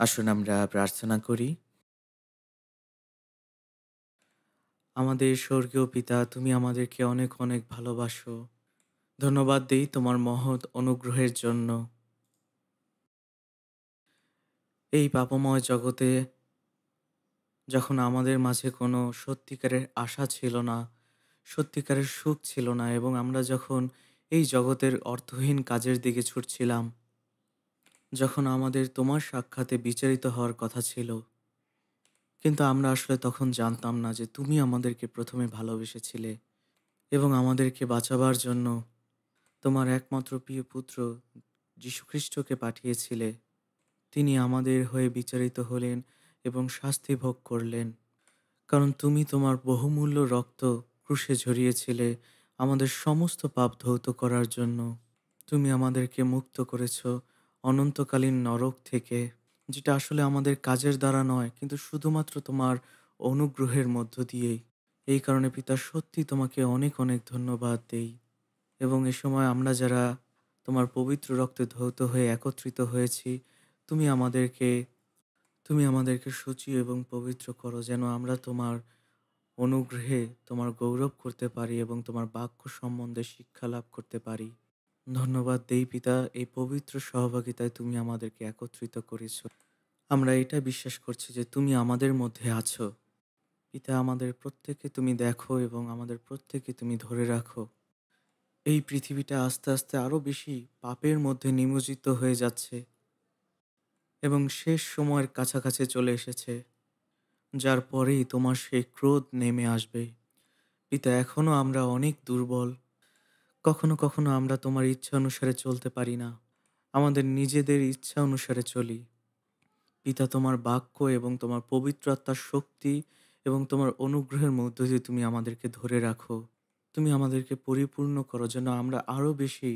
আসুন আমরা প্রার্থনা করি। আমাদের স্বর্গীয় পিতা, তুমি আমাদেরকে অনেক অনেক ভালোবাসো। ধন্যবাদ দেই তোমার মহৎ অনুগ্রহের জন্য। এই পাপময় জগতে যখন আমাদের মাঝে কোনো সত্যিকারের আশা ছিল না, সত্যিকারের সুখ ছিল না এবং আমরা যখন এই জগতের অর্থহীন কাজের দিকে ছুটছিলাম, যখন আমাদের তোমার সাক্ষাতে বিচারিত হওয়ার কথা ছিল, কিন্তু আমরা আসলে তখন জানতাম না যে তুমি আমাদেরকে প্রথমে ভালোবেসেছিলে এবং আমাদেরকে বাঁচাবার জন্য তোমার একমাত্র প্রিয় পুত্র যীশুখ্রিস্টকে পাঠিয়েছিলে। তিনি আমাদের হয়ে বিচারিত হলেন এবং শাস্তি ভোগ করলেন। কারণ তুমি তোমার বহুমূল্য রক্ত ক্রুশে ঝরিয়েছিলে আমাদের সমস্ত পাপ ধৌত করার জন্য। তুমি আমাদেরকে মুক্ত করেছ অনন্তকালীন নরক থেকে, যেটা আসলে আমাদের কাজের দ্বারা নয়, কিন্তু শুধুমাত্র তোমার অনুগ্রহের মধ্য দিয়েই। এই কারণে পিতা, সত্যি তোমাকে অনেক অনেক ধন্যবাদ দেই। এবং এ সময় আমরা যারা তোমার পবিত্র রক্তে ধৌত হয়ে একত্রিত হয়েছি, তুমি আমাদেরকে তুমি আমাদেরকে সূচি এবং পবিত্র করো, যেন আমরা তোমার অনুগ্রহে তোমার গৌরব করতে পারি এবং তোমার বাক্য সম্বন্ধে শিক্ষা লাভ করতে পারি। ধন্যবাদ দেই পিতা, এই পবিত্র সহভাগিতায় তুমি আমাদেরকে একত্রিত করেছ। আমরা এটা বিশ্বাস করছি যে তুমি আমাদের মধ্যে আছো। পিতা, আমাদের প্রত্যেককে তুমি দেখো এবং আমাদের প্রত্যেককে তুমি ধরে রাখো। এই পৃথিবীটা আস্তে আস্তে আরো বেশি পাপের মধ্যে নিমজ্জিত হয়ে যাচ্ছে এবং শেষ সময়ের কাছাকাছি চলে এসেছে, যার পরেই তোমার সেই ক্রোধ নেমে আসবে। পিতা, এখনো আমরা অনেক দুর্বল। কখনো কখনো আমরা তোমার ইচ্ছা অনুসারে চলতে পারি না, আমাদের নিজেদের ইচ্ছা অনুসারে চলি। পিতা, তোমার বাক্য এবং তোমার পবিত্র আত্মার শক্তি এবং তোমার অনুগ্রহের মধ্য দিয়ে তুমি আমাদেরকে ধরে রাখো। তুমি আমাদেরকে পরিপূর্ণ করো, যেন আমরা আরো বেশি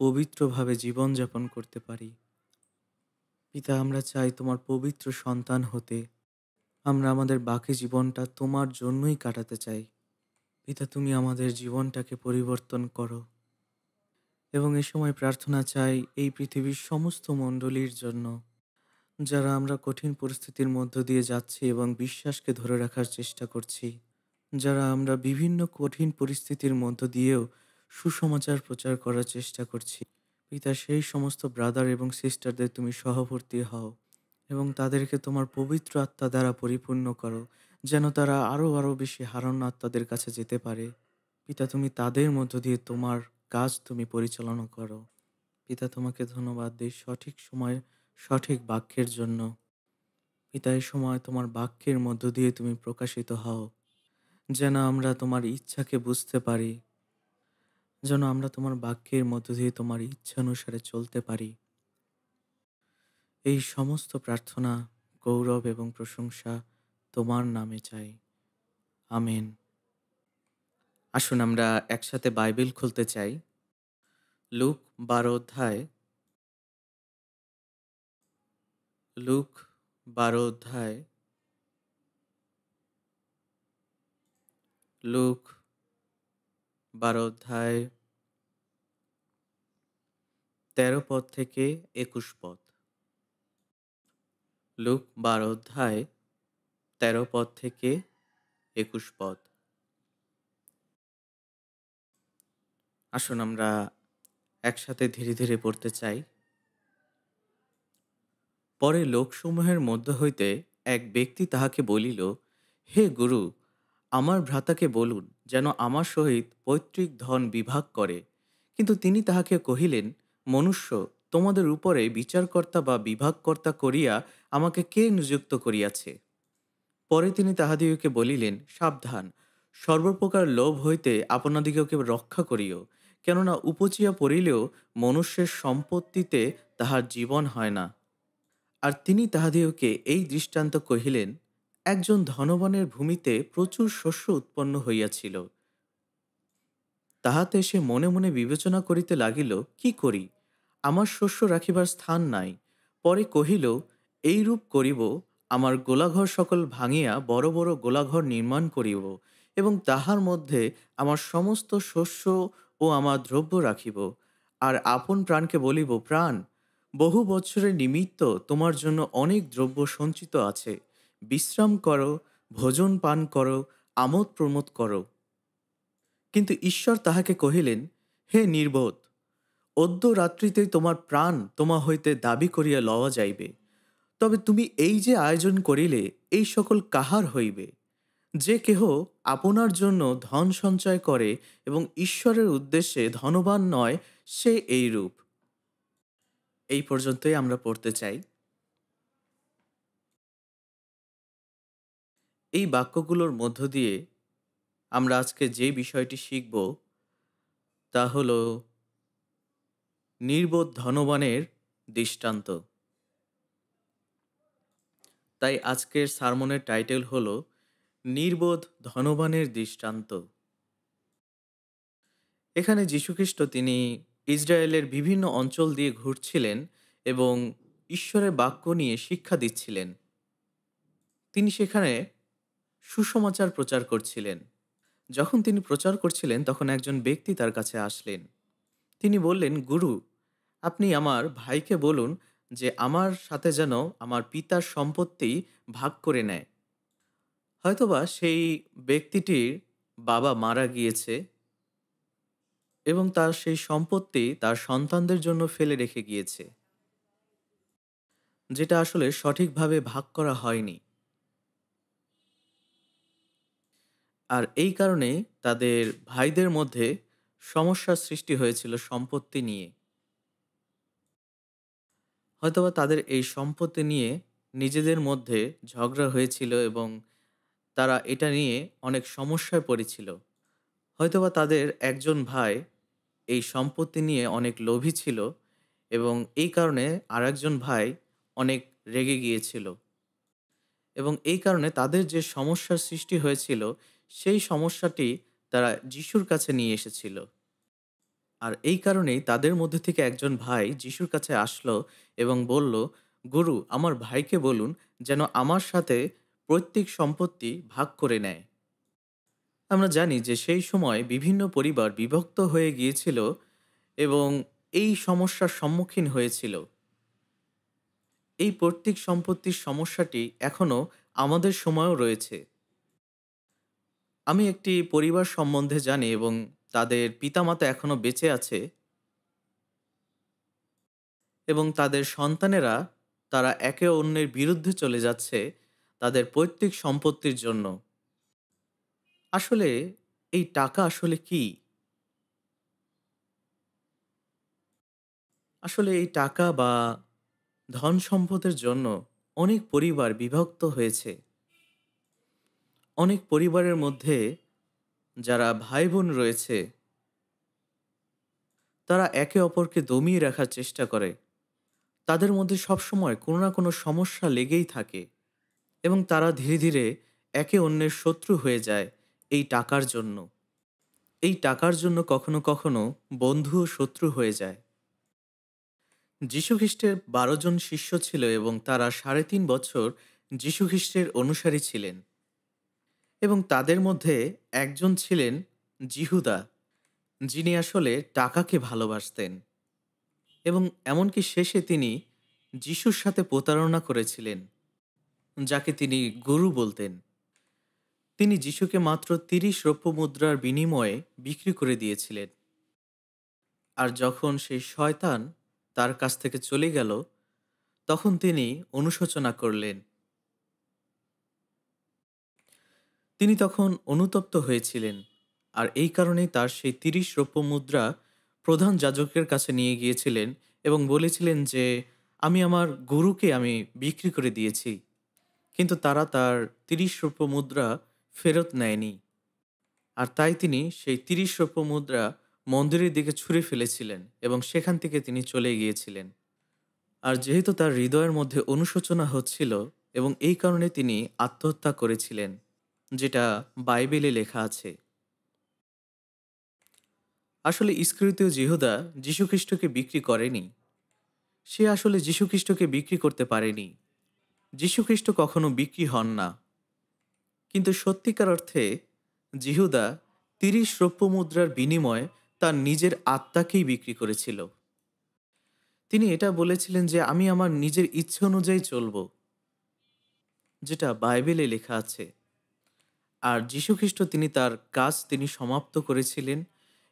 পবিত্রভাবে জীবনযাপন করতে পারি। পিতা, আমরা চাই তোমার পবিত্র সন্তান হতে। আমরা আমাদের বাকি জীবনটা তোমার জন্যই কাটাতে চাই। পিতা, তুমি আমাদের জীবনটাকে পরিবর্তন করো। এবং এ সময় প্রার্থনা চাই এই পৃথিবীর সমস্ত মণ্ডলীর জন্য, যারা আমরা কঠিন পরিস্থিতির মধ্য দিয়ে যাচ্ছি এবং বিশ্বাসকে ধরে রাখার চেষ্টা করছি। যারা আমরা বিভিন্ন কঠিন পরিস্থিতির মধ্য দিয়েও সুসমাচার প্রচার করার চেষ্টা করছি। পিতা, সেই সমস্ত ব্রাদার এবং সিস্টারদের তুমি সহবর্তী হও এবং তাদেরকে তোমার পবিত্র আত্মা দ্বারা পরিপূর্ণ করো, যেন তারা আরো বেশি হারানো আত্মাদের কাছে যেতে পারে। পিতা, তুমি তাদের মধ্য দিয়ে তোমার কাজ তুমি পরিচালনা করো। পিতা, তোমাকে ধন্যবাদ দেই সঠিক সময়ে সঠিক বাক্যের জন্য। পিতা, এই সময় তোমার বাক্যের মধ্য দিয়ে তুমি প্রকাশিত হও, যেন আমরা তোমার ইচ্ছাকে বুঝতে পারি, যেন আমরা তোমার বাক্যের মধ্য দিয়ে তোমার ইচ্ছা অনুসারে চলতে পারি। এই সমস্ত প্রার্থনা, গৌরব এবং প্রশংসা তোমার নামে চাই। আমেন। আসুন আমরা একসাথে বাইবেল খুলতে চাই। লুক 12 অধ্যায়, লুক 12 অধ্যায়, লুক 12 অধ্যায় 13 পদ থেকে 21 পদ। লুক 12 অধ্যায় 13 পদ থেকে 21 পদ। আসুন আমরা একসাথে ধীরে ধীরে পড়তে চাই। পরে লোকসমূহের মধ্য হইতে এক ব্যক্তি তাহাকে বলিল, হে গুরু, আমার ভ্রাতাকে বলুন যেন আমার সহিত পৈতৃক ধন বিভাগ করে। কিন্তু তিনি তাহাকে কহিলেন, মনুষ্য, তোমাদের উপরে বিচারকর্তা বা বিভাগকর্তা করিয়া আমাকে কে নিযুক্ত করিয়াছে? পরে তিনি তাহাদিগকে বলিলেন, সাবধান, সর্বপ্রকার লোভ হইতে আপনাদিগকে রক্ষা করিও। কেননা উপচিয়া পড়িলেও মনুষ্যের সম্পত্তিতে তাহার জীবন হয় না। আর তিনি তাহাদিগকে এই দৃষ্টান্ত কহিলেন, একজন ধনবানের ভূমিতে প্রচুর শস্য উৎপন্ন হইয়াছিল। তাহাতে সে মনে মনে বিবেচনা করিতে লাগিল, কি করি, আমার শস্য রাখিবার স্থান নাই। পরে কহিল, এইরূপ করিব, আমার গোলাঘর সকল ভাঙিয়া বড় বড় গোলাঘর নির্মাণ করিব এবং তাহার মধ্যে আমার সমস্ত শস্য ও আমার দ্রব্য রাখিব। আর আপন প্রাণকে বলিব, প্রাণ, বহু বছরের নিমিত্ত তোমার জন্য অনেক দ্রব্য সঞ্চিত আছে। বিশ্রাম করো, ভোজন পান করো, আমোদ প্রমোদ করো। কিন্তু ঈশ্বর তাহাকে কহিলেন, হে নির্বোধ, অদ্য রাত্রিতেই তোমার প্রাণ তোমা হইতে দাবি করিয়া লওয়া যাইবে। তবে তুমি এই যে আয়োজন করিলে, এই সকল কাহার হইবে? যে কেহ আপনার জন্য ধন সঞ্চয় করে এবং ঈশ্বরের উদ্দেশ্যে ধনবান নয়, সে এইরূপ। এই পর্যন্তই আমরা পড়তে চাই। এই বাক্যগুলোর মধ্য দিয়ে আমরা আজকে যে বিষয়টি শিখব তা হল নির্বোধ ধনবানের দৃষ্টান্ত। তাই আজকের সারমনের টাইটেল হল নির্বোধ ধনবানের দৃষ্টান্ত। এখানে যীশুখ্রিস্ট তিনি ইসরায়েলের বিভিন্ন অঞ্চল দিয়ে ঘুরছিলেন এবং ঈশ্বরের বাক্য নিয়ে শিক্ষা দিচ্ছিলেন। তিনি সেখানে সুসমাচার প্রচার করছিলেন। যখন তিনি প্রচার করছিলেন তখন একজন ব্যক্তি তার কাছে আসলেন। তিনি বললেন, গুরু, আপনি আমার ভাইকে বলুন যে আমার সাথে যেন আমার পিতার সম্পত্তি ভাগ করে নেয়। হয়তোবা সেই ব্যক্তিটির বাবা মারা গিয়েছে এবং তার সেই সম্পত্তি তার সন্তানদের জন্য ফেলে রেখে গিয়েছে, যেটা আসলে সঠিকভাবে ভাগ করা হয়নি। আর এই কারণে তাদের ভাইদের মধ্যে সমস্যার সৃষ্টি হয়েছিল সম্পত্তি নিয়ে। হয়তোবা তাদের এই সম্পত্তি নিয়ে নিজেদের মধ্যে ঝগড়া হয়েছিল এবং তারা এটা নিয়ে অনেক সমস্যায় পড়েছিল। হয়তোবা তাদের একজন ভাই এই সম্পত্তি নিয়ে অনেক লোভী ছিল এবং এই কারণে আরেকজন ভাই অনেক রেগে গিয়েছিল এবং এই কারণে তাদের যে সমস্যার সৃষ্টি হয়েছিল সেই সমস্যাটি তারা যিশুর কাছে নিয়ে এসেছিল। আর এই কারণেই তাদের মধ্যে থেকে একজন ভাই যিশুর কাছে আসলো এবং বলল, গুরু, আমার ভাইকে বলুন যেন আমার সাথে পৈতৃক সম্পত্তি ভাগ করে নেয়। আমরা জানি যে সেই সময় বিভিন্ন পরিবার বিভক্ত হয়ে গিয়েছিল এবং এই সমস্যার সম্মুখীন হয়েছিল। এই পৈতৃক সম্পত্তির সমস্যাটি এখনও আমাদের সময়েও রয়েছে। আমি একটি পরিবার সম্বন্ধে জানি এবং তাদের পিতামাতা এখনও বেঁচে আছে এবং তাদের সন্তানেরা তারা একে অন্যের বিরুদ্ধে চলে যাচ্ছে তাদের পৈতৃক সম্পত্তির জন্য। আসলে এই টাকা আসলে কি? আসলে এই টাকা বা ধন সম্পদের জন্য অনেক পরিবার বিভক্ত হয়েছে। অনেক পরিবারের মধ্যে যারা ভাই বোন রয়েছে তারা একে অপরকে দমিয়ে রাখার চেষ্টা করে। তাদের মধ্যে সবসময় কোনো না কোনো সমস্যা লেগেই থাকে এবং তারা ধীরে ধীরে একে অন্যের শত্রু হয়ে যায় এই টাকার জন্য। এই টাকার জন্য কখনো কখনো বন্ধু ও শত্রু হয়ে যায়। যীশুখ্রিস্টের ১২ জন শিষ্য ছিল এবং তারা ৩.৫ বছর যীশুখ্রিস্টের অনুসারী ছিলেন এবং তাদের মধ্যে একজন ছিলেন জিহুদা, যিনি আসলে টাকাকে ভালোবাসতেন এবং এমনকি শেষে তিনি যিশুর সাথে প্রতারণা করেছিলেন, যাকে তিনি গুরু বলতেন। তিনি যিশুকে মাত্র ৩০ রৌপ্য মুদ্রার বিনিময়ে বিক্রি করে দিয়েছিলেন। আর যখন সেই শয়তান তার কাছ থেকে চলে গেল তখন তিনি অনুশোচনা করলেন। তিনি তখন অনুতপ্ত হয়েছিলেন আর এই কারণেই তার সেই ৩০ রৌপ্য মুদ্রা প্রধান যাজকের কাছে নিয়ে গিয়েছিলেন এবং বলেছিলেন যে আমি আমার গুরুকে আমি বিক্রি করে দিয়েছি। কিন্তু তারা তার ৩০ রৌপ্য মুদ্রা ফেরত নেয়নি আর তাই তিনি সেই ৩০ রৌপ্য মুদ্রা মন্দিরের দিকে ছুঁড়ে ফেলেছিলেন এবং সেখান থেকে তিনি চলে গিয়েছিলেন। আর যেহেতু তার হৃদয়ের মধ্যে অনুশোচনা হচ্ছিল এবং এই কারণে তিনি আত্মহত্যা করেছিলেন, যেটা বাইবেলে লেখা আছে। আসলে ইস্করিতীয় জিহুদা যীশুখ্রিস্টকে বিক্রি করেনি। সে আসলে যীশুখ্রিস্টকে বিক্রি করতে পারেনি। যীশুখ্রিস্ট কখনো বিক্রি হন না। কিন্তু সত্যিকার অর্থে জিহুদা ৩০ রৌপ্য মুদ্রার বিনিময়ে তার নিজের আত্মাকেই বিক্রি করেছিল। তিনি এটা বলেছিলেন যে, "আমি আমার নিজের ইচ্ছে অনুযায়ী চলব।" যেটা বাইবেলে লেখা আছে। আর যীশুখ্রিস্ট তিনি তার কাজ তিনি সমাপ্ত করেছিলেন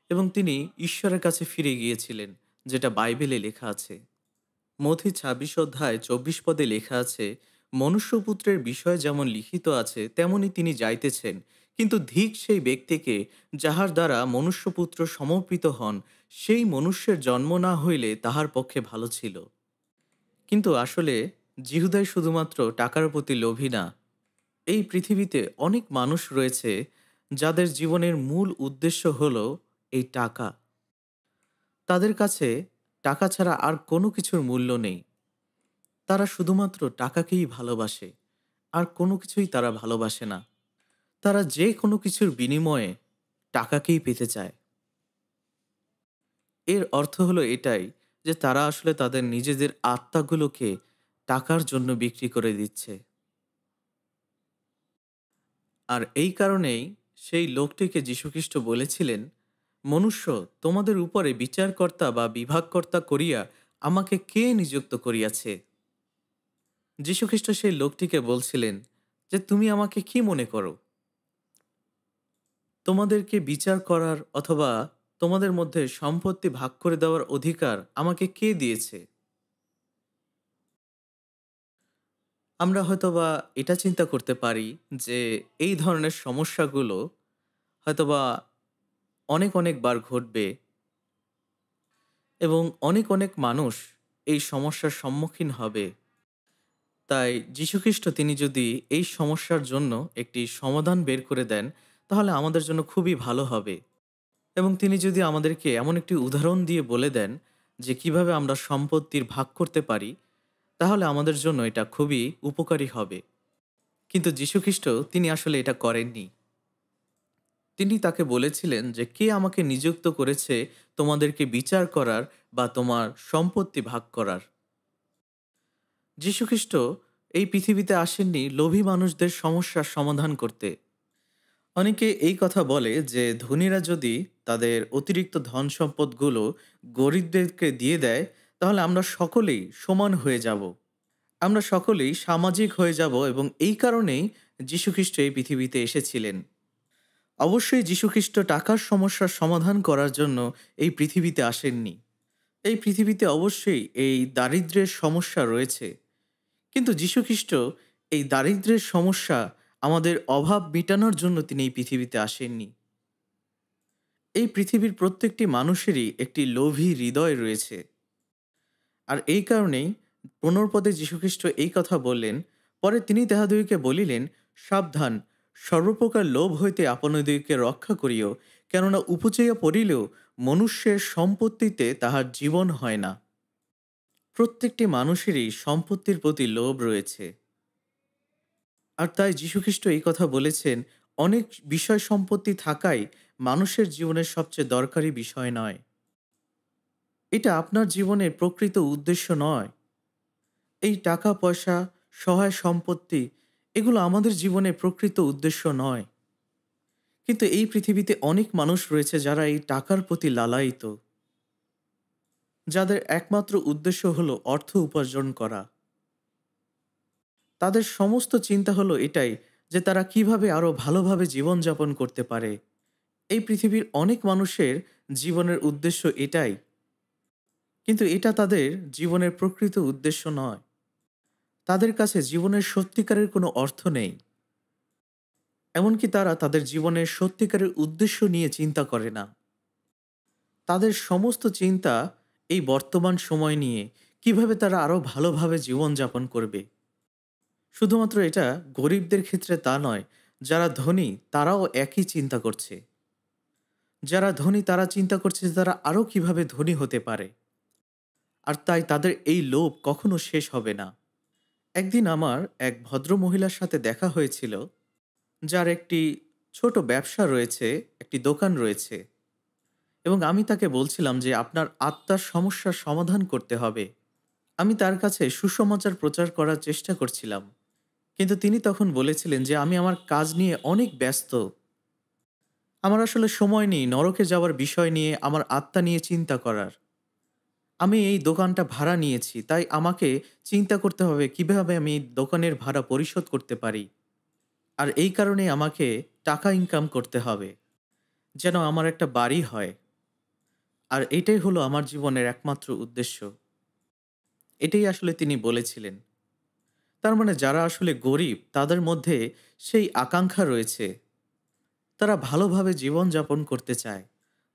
এবং তিনি ঈশ্বরের কাছে ফিরে গিয়েছিলেন, যেটা বাইবেলে লেখা আছে। মথি ২৬ অধ্যায় ২৪ পদে লেখা আছে, মনুষ্যপুত্রের বিষয় যেমন লিখিত আছে তেমনি তিনি যাইতেছেন, কিন্তু ধিক সেই ব্যক্তিকে যাহার দ্বারা মনুষ্যপুত্র সমর্পিত হন, সেই মনুষ্যের জন্ম না হইলে তাহার পক্ষে ভালো ছিল। কিন্তু আসলে জিহুদাই শুধুমাত্র টাকার প্রতি লোভী না। এই পৃথিবীতে অনেক মানুষ রয়েছে যাদের জীবনের মূল উদ্দেশ্য হলো এই টাকা। তাদের কাছে টাকা ছাড়া আর কোনো কিছুর মূল্য নেই। তারা শুধুমাত্র টাকাকেই ভালোবাসে, আর কোনো কিছুই তারা ভালোবাসে না। তারা যে কোনো কিছুর বিনিময়ে টাকাকেই পেতে চায়। এর অর্থ হলো এটাই যে তারা আসলে তাদের নিজেদের আত্মাগুলোকে টাকার জন্য বিক্রি করে দিচ্ছে। আর এই কারণেই সেই লোকটিকে যীশুখ্রিস্ট বলেছিলেন, "মনুষ্য, তোমাদের উপরে বিচারকর্তা বা বিভাগকর্তা করিয়া আমাকে কে নিযুক্ত করিয়াছে?" যীশুখ্রিস্ট সেই লোকটিকে বলছিলেন যে, "তুমি আমাকে কি মনে করো? তোমাদেরকে বিচার করার অথবা তোমাদের মধ্যে সম্পত্তি ভাগ করে দেওয়ার অধিকার আমাকে কে দিয়েছে?" আমরা হয়তোবা এটা চিন্তা করতে পারি যে এই ধরনের সমস্যাগুলো হয়তোবা অনেক বার ঘটবে এবং অনেক মানুষ এই সমস্যার সম্মুখীন হবে। তাই যীশুখ্রিস্ট তিনি যদি এই সমস্যার জন্য একটি সমাধান বের করে দেন, তাহলে আমাদের জন্য খুবই ভালো হবে। এবং তিনি যদি আমাদেরকে এমন একটি উদাহরণ দিয়ে বলে দেন যে কিভাবে আমরা সম্পত্তির ভাগ করতে পারি, তাহলে আমাদের জন্য এটা খুবই উপকারী হবে। কিন্তু যীশুখ্রিস্ট তিনি আসলে এটা করেননি। তিনি তাকে বলেছিলেন যে, "কে আমাকে নিযুক্ত করেছে তোমাদেরকে বিচার করার বা তোমার সম্পত্তি ভাগ করার?" যীশুখ্রিস্ট এই পৃথিবীতে আসেননি লোভী মানুষদের সমস্যার সমাধান করতে। অনেকে এই কথা বলে যে ধনীরা যদি তাদের অতিরিক্ত ধন সম্পদগুলো গরিবদেরকে দিয়ে দেয়, তাহলে আমরা সকলেই সমান হয়ে যাব। আমরা সকলেই সামাজিক হয়ে যাব এবং এই কারণেই যীশুখ্রিস্ট এই পৃথিবীতে এসেছিলেন। অবশ্যই যীশুখ্রিস্ট টাকার সমস্যার সমাধান করার জন্য এই পৃথিবীতে আসেননি। এই পৃথিবীতে অবশ্যই এই দারিদ্র্যের সমস্যা রয়েছে। কিন্তু যীশুখ্রিস্ট এই দারিদ্র্যের সমস্যা, আমাদের অভাব মিটানোর জন্য তিনি এই পৃথিবীতে আসেননি। এই পৃথিবীর প্রত্যেকটি মানুষেরই একটি লোভী হৃদয় রয়েছে। আর এই কারণেই ১৫ পদে যীশুখ্রিস্ট এই কথা বললেন। পরে তিনি তাহাদিগকে বলিলেন, "সাবধান, সর্বপ্রকার লোভ হইতে আপনাদিগকে রক্ষা করিও, কেননা উপচেয়া পড়িলেও মনুষ্যের সম্পত্তিতে তাহার জীবন হয় না।" প্রত্যেকটি মানুষেরই সম্পত্তির প্রতি লোভ রয়েছে। আর তাই যীশুখ্রিস্ট এই কথা বলেছেন, অনেক বিষয় সম্পত্তি থাকাই মানুষের জীবনের সবচেয়ে দরকারি বিষয় নয়। এটা আপনার জীবনের প্রকৃত উদ্দেশ্য নয়। এই টাকা পয়সা, সহায় সম্পত্তি, এগুলো আমাদের জীবনের প্রকৃত উদ্দেশ্য নয়। কিন্তু এই পৃথিবীতে অনেক মানুষ রয়েছে যারা এই টাকার প্রতি লালায়িত, যাদের একমাত্র উদ্দেশ্য হলো অর্থ উপার্জন করা। তাদের সমস্ত চিন্তা হলো এটাই যে তারা কিভাবে আরো ভালোভাবে জীবনযাপন করতে পারে। এই পৃথিবীর অনেক মানুষের জীবনের উদ্দেশ্য এটাই, কিন্তু এটা তাদের জীবনের প্রকৃত উদ্দেশ্য নয়। তাদের কাছে জীবনের সত্যিকারের কোনো অর্থ নেই। এমনকি তারা তাদের জীবনের সত্যিকারের উদ্দেশ্য নিয়ে চিন্তা করে না। তাদের সমস্ত চিন্তা এই বর্তমান সময় নিয়ে, কিভাবে তারা আরো ভালোভাবে জীবনযাপন করবে। শুধুমাত্র এটা গরিবদের ক্ষেত্রে তা নয়, যারা ধনী তারাও একই চিন্তা করছে। যারা ধনী তারা চিন্তা করছে যে তারা আরো কিভাবে ধনী হতে পারে। আর তাই তাদের এই লোভ কখনো শেষ হবে না। একদিন আমার এক ভদ্র মহিলার সাথে দেখা হয়েছিল, যার একটি ছোট ব্যবসা রয়েছে, একটি দোকান রয়েছে, এবং আমি তাকে বলছিলাম যে আপনার আত্মার সমস্যার সমাধান করতে হবে। আমি তার কাছে সুসমাচার প্রচার করার চেষ্টা করছিলাম, কিন্তু তিনি তখন বলেছিলেন যে আমি আমার কাজ নিয়ে অনেক ব্যস্ত। আমার আসলে সময় নেই নরকে যাওয়ার বিষয় নিয়ে, আমার আত্মা নিয়ে চিন্তা করার। আমি এই দোকানটা ভাড়া নিয়েছি, তাই আমাকে চিন্তা করতে হবে কিভাবে আমি এই দোকানের ভাড়া পরিশোধ করতে পারি। আর এই কারণেই আমাকে টাকা ইনকাম করতে হবে, যেন আমার একটা বাড়ি হয়। আর এটাই হলো আমার জীবনের একমাত্র উদ্দেশ্য। এটাই আসলে তিনি বলেছিলেন। তার মানে যারা আসলে গরিব তাদের মধ্যে সেই আকাঙ্ক্ষা রয়েছে। তারা ভালোভাবে জীবনযাপন করতে চায়।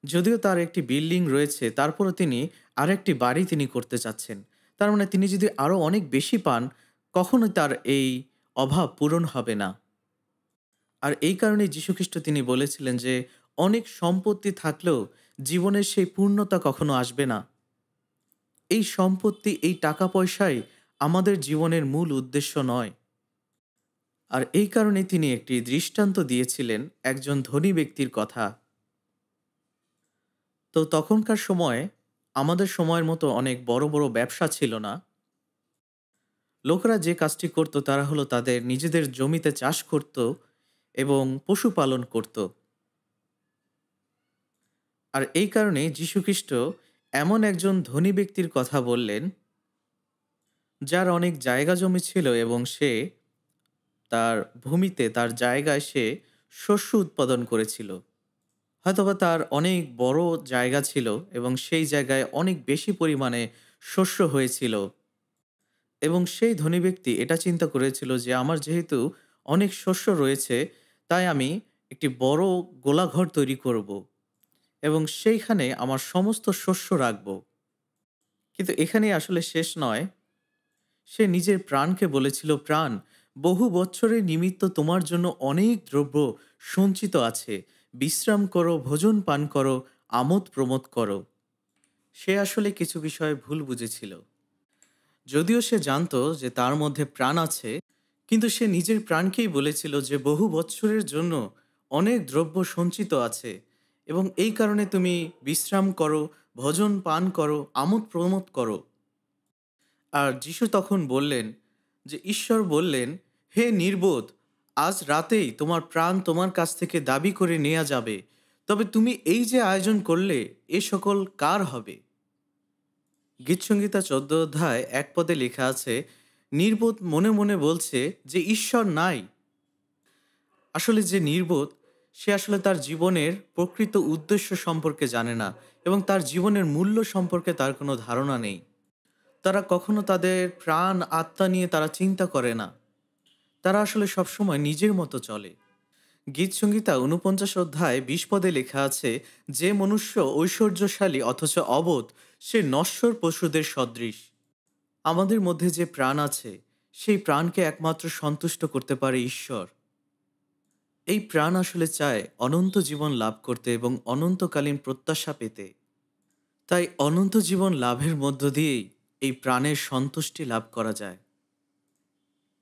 যদিও তার একটি বিল্ডিং রয়েছে, তারপরও তিনি আরেকটি বাড়ি তিনি করতে চাচ্ছেন। তার মানে তিনি যদি আরো অনেক বেশি পান, কখনোই তার এই অভাব পূরণ হবে না। আর এই কারণেই যীশুখ্রিস্ট তিনি বলেছিলেন যে, অনেক সম্পত্তি থাকলেও জীবনের সেই পূর্ণতা কখনো আসবে না। এই সম্পত্তি, এই টাকা-পয়সাই আমাদের জীবনের মূল উদ্দেশ্য নয়। আর এই কারণেই তিনি একটি দৃষ্টান্ত দিয়েছিলেন একজন ধনী ব্যক্তির কথা। তো তখনকার সময়ে আমাদের সময়ের মতো অনেক বড়, বড় ব্যবসা ছিল না। লোকেরা যে কাজটি করত তারা হলো তাদের নিজেদের জমিতে চাষ করত এবং পশুপালন করত। আর এই কারণে যীশুখ্রিস্ট এমন একজন ধনী ব্যক্তির কথা বললেন, যার অনেক জায়গা জমি ছিল এবং সে তার ভূমিতে, তার জায়গায় সে শস্য উৎপাদন করেছিল। হয়তোবা তার অনেক বড় জায়গা ছিল এবং সেই জায়গায় অনেক বেশি পরিমাণে শস্য হয়েছিল। এবং সেই ধনী ব্যক্তি এটা চিন্তা করেছিল যে আমার যেহেতু অনেক শস্য রয়েছে, তাই আমি একটি বড় গোলাঘর তৈরি করব এবং সেইখানে আমার সমস্ত শস্য রাখব। কিন্তু এখানেই আসলে শেষ নয়। সে নিজের প্রাণকে বলেছিল, প্রাণ, বহু বছরের নিমিত্ত তোমার জন্য অনেক দ্রব্য সঞ্চিত আছে। বিশ্রাম করো, ভোজন পান করো, আমোদ প্রমোদ করো। সে আসলে কিছু বিষয়ে ভুল বুঝেছিল। যদিও সে জানতো যে তার মধ্যে প্রাণ আছে, কিন্তু সে নিজের প্রাণকেই বলেছিল যে বহু বৎসরের জন্য অনেক দ্রব্য সঞ্চিত আছে এবং এই কারণে তুমি বিশ্রাম করো, ভোজন পান করো, আমোদ প্রমোদ করো। আর যিশু তখন বললেন যে, ঈশ্বর বললেন, হে নির্বোধ, আজ রাতেই তোমার প্রাণ তোমার কাছ থেকে দাবি করে নেওয়া যাবে। তবে তুমি এই যে আয়োজন করলে, এ সকল কার হবে? গীতসংহিতা ১৪ অধ্যায় ১ পদে লেখা আছে, নির্বোধ মনে মনে বলছে যে ঈশ্বর নাই। আসলে যে নির্বোধ, সে আসলে তার জীবনের প্রকৃত উদ্দেশ্য সম্পর্কে জানে না এবং তার জীবনের মূল্য সম্পর্কে তার কোনো ধারণা নেই। তারা কখনো তাদের প্রাণ আত্মা নিয়ে তারা চিন্তা করে না। তারা আসলে সবসময় নিজের মতো চলে। গীতসংহিতা ৪৯ অধ্যায় ২০ পদে লেখা আছে, যে মনুষ্য ঐশ্বর্যশালী অথচ অবোধ, সে নশ্বর পশুদের সদৃশ। আমাদের মধ্যে যে প্রাণ আছে, সেই প্রাণকে একমাত্র সন্তুষ্ট করতে পারে ঈশ্বর। এই প্রাণ আসলে চায় অনন্ত জীবন লাভ করতে এবং অনন্তকালীন প্রত্যাশা পেতে। তাই অনন্ত জীবন লাভের মধ্য দিয়েই এই প্রাণের সন্তুষ্টি লাভ করা যায়।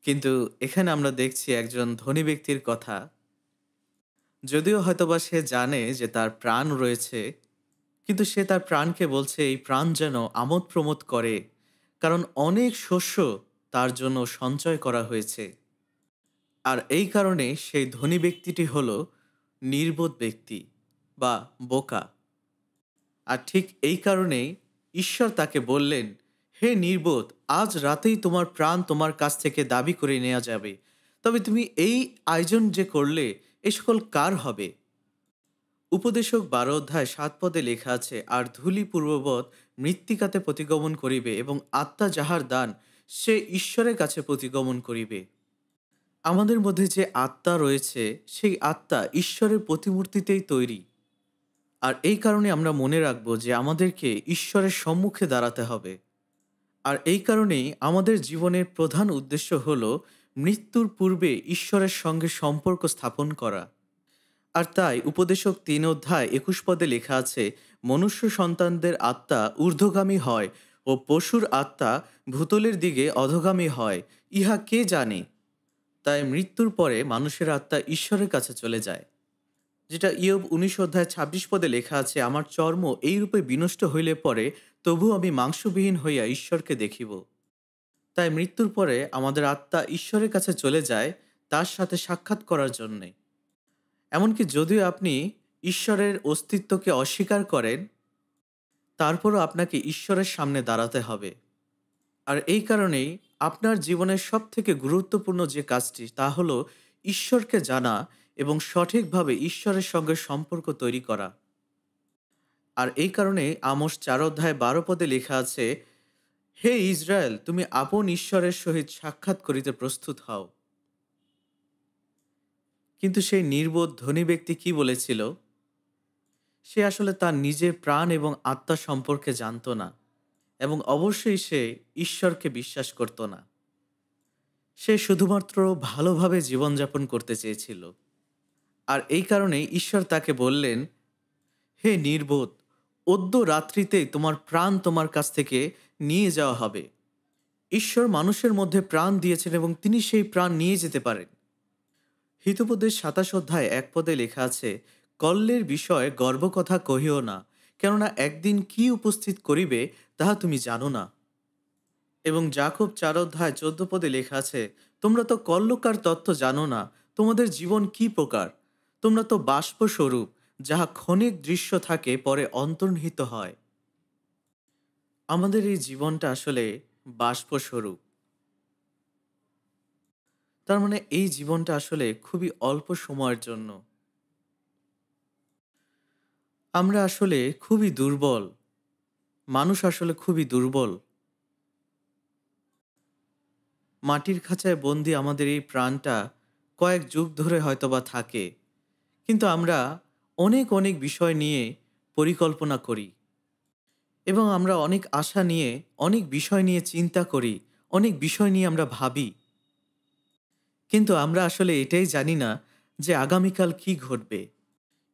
কিন্তু এখানে আমরা দেখছি একজন ধনী ব্যক্তির কথা। যদিও হয়তোবা সে জানে যে তার প্রাণ রয়েছে, কিন্তু সে তার প্রাণকে বলছে এই প্রাণ যেন আমোদ প্রমোদ করে, কারণ অনেক শস্য তার জন্য সঞ্চয় করা হয়েছে। আর এই কারণে সেই ধনী ব্যক্তিটি হলো নির্বোধ ব্যক্তি বা বোকা। আর ঠিক এই কারণেই ঈশ্বর তাকে বললেন, হে নির্বোধ, আজ রাতেই তোমার প্রাণ তোমার কাছ থেকে দাবি করে নেওয়া যাবে। তবে তুমি এই আয়োজন যে করলে, এ সকল কার হবে? উপদেশক ১২ অধ্যায় ৭ পদে লেখা আছে, আর ধূলি পূর্ববৎ মৃত্তিকাতে প্রতিগমন করিবে এবং আত্মা যাহার দান, সে ঈশ্বরের কাছে প্রতিগমন করিবে। আমাদের মধ্যে যে আত্মা রয়েছে, সেই আত্মা ঈশ্বরের প্রতিমূর্তিতেই তৈরি। আর এই কারণে আমরা মনে রাখব যে আমাদেরকে ঈশ্বরের সম্মুখে দাঁড়াতে হবে। আর এই কারণেই আমাদের জীবনের প্রধান উদ্দেশ্য হল মৃত্যুর পূর্বে ঈশ্বরের সঙ্গে সম্পর্ক স্থাপন করা। আর তাই উপদেশক ৩ অধ্যায় ২১ পদে লেখা আছে, মনুষ্য সন্তানদের আত্মা ঊর্ধ্বগামী হয় ও পশুর আত্মা ভূতলের দিকে অধোগামী হয়, ইহা কে জানে? তাই মৃত্যুর পরে মানুষের আত্মা ঈশ্বরের কাছে চলে যায়। যেটা ইয়োব ১৯ অধ্যায় ২৬ পদে লেখা আছে, আমার চর্ম এইরূপে বিনষ্ট হইলে পরে তবু আমি মাংসবিহীন হইয়া ঈশ্বরকে দেখিব। তাই মৃত্যুর পরে আমাদের আত্মা ঈশ্বরের কাছে চলে যায় তার সাথে সাক্ষাৎ করার জন্যে। এমনকি যদিও আপনি ঈশ্বরের অস্তিত্বকে অস্বীকার করেন, তারপরও আপনাকে ঈশ্বরের সামনে দাঁড়াতে হবে। আর এই কারণেই আপনার জীবনের সবথেকে গুরুত্বপূর্ণ যে কাজটি তা হলো ঈশ্বরকে জানা এবং সঠিকভাবে ঈশ্বরের সঙ্গে সম্পর্ক তৈরি করা। আর এই কারণে আমোস 4 অধ্যায় 12 পদে লেখা আছে, হে ইসরায়েল, তুমি আপন ঈশ্বরের সহিত সাক্ষাৎ করিতে প্রস্তুত হও। কিন্তু সেই নির্বোধ ধনী ব্যক্তি কি বলেছিল? সে আসলে তার নিজের প্রাণ এবং আত্মা সম্পর্কে জানতো না, এবং অবশ্যই সে ঈশ্বরকে বিশ্বাস করত না। সে শুধুমাত্র ভালোভাবে জীবনযাপন করতে চেয়েছিল। আর এই কারণেই ঈশ্বর তাকে বললেন, হে নির্বোধ, অদ্য রাত্রিতেই তোমার প্রাণ তোমার কাছ থেকে নিয়ে যাওয়া হবে। ঈশ্বর মানুষের মধ্যে প্রাণ দিয়েছেন এবং তিনি সেই প্রাণ নিয়ে যেতে পারেন। হিতোপদেশ 27 অধ্যায় 1 পদে লেখা আছে, কল্যের বিষয়ে গর্বকথা কহিও না, কেননা একদিন কি উপস্থিত করিবে তাহা তুমি জানো না। এবং যাকব 4 অধ্যায় 14 পদে লেখা আছে, তোমরা তো কল্যকার তত্ত্ব জানো না, তোমাদের জীবন কি প্রকার? তোমরা তো বাষ্পস্বরূপ, যাহা ক্ষণিক দৃশ্য থাকে পরে অন্তর্নিহিত হয়। আমাদের এই জীবনটা আসলে বাষ্পস্বরূপ। তার মানে এই জীবনটা আসলে খুবই অল্প সময়ের জন্য। আমরা আসলে খুবই দুর্বল। মানুষ আসলে খুবই দুর্বল। মাটির খাঁচায় বন্দি আমাদের এই প্রাণটা কয়েক যুগ ধরে হয়তোবা থাকে। কিন্তু আমরা অনেক অনেক বিষয় নিয়ে পরিকল্পনা করি, এবং আমরা অনেক আশা নিয়ে, অনেক বিষয় নিয়ে চিন্তা করি, অনেক বিষয় নিয়ে আমরা ভাবি। কিন্তু আমরা আসলে এটাই জানি না যে আগামীকাল কি ঘটবে।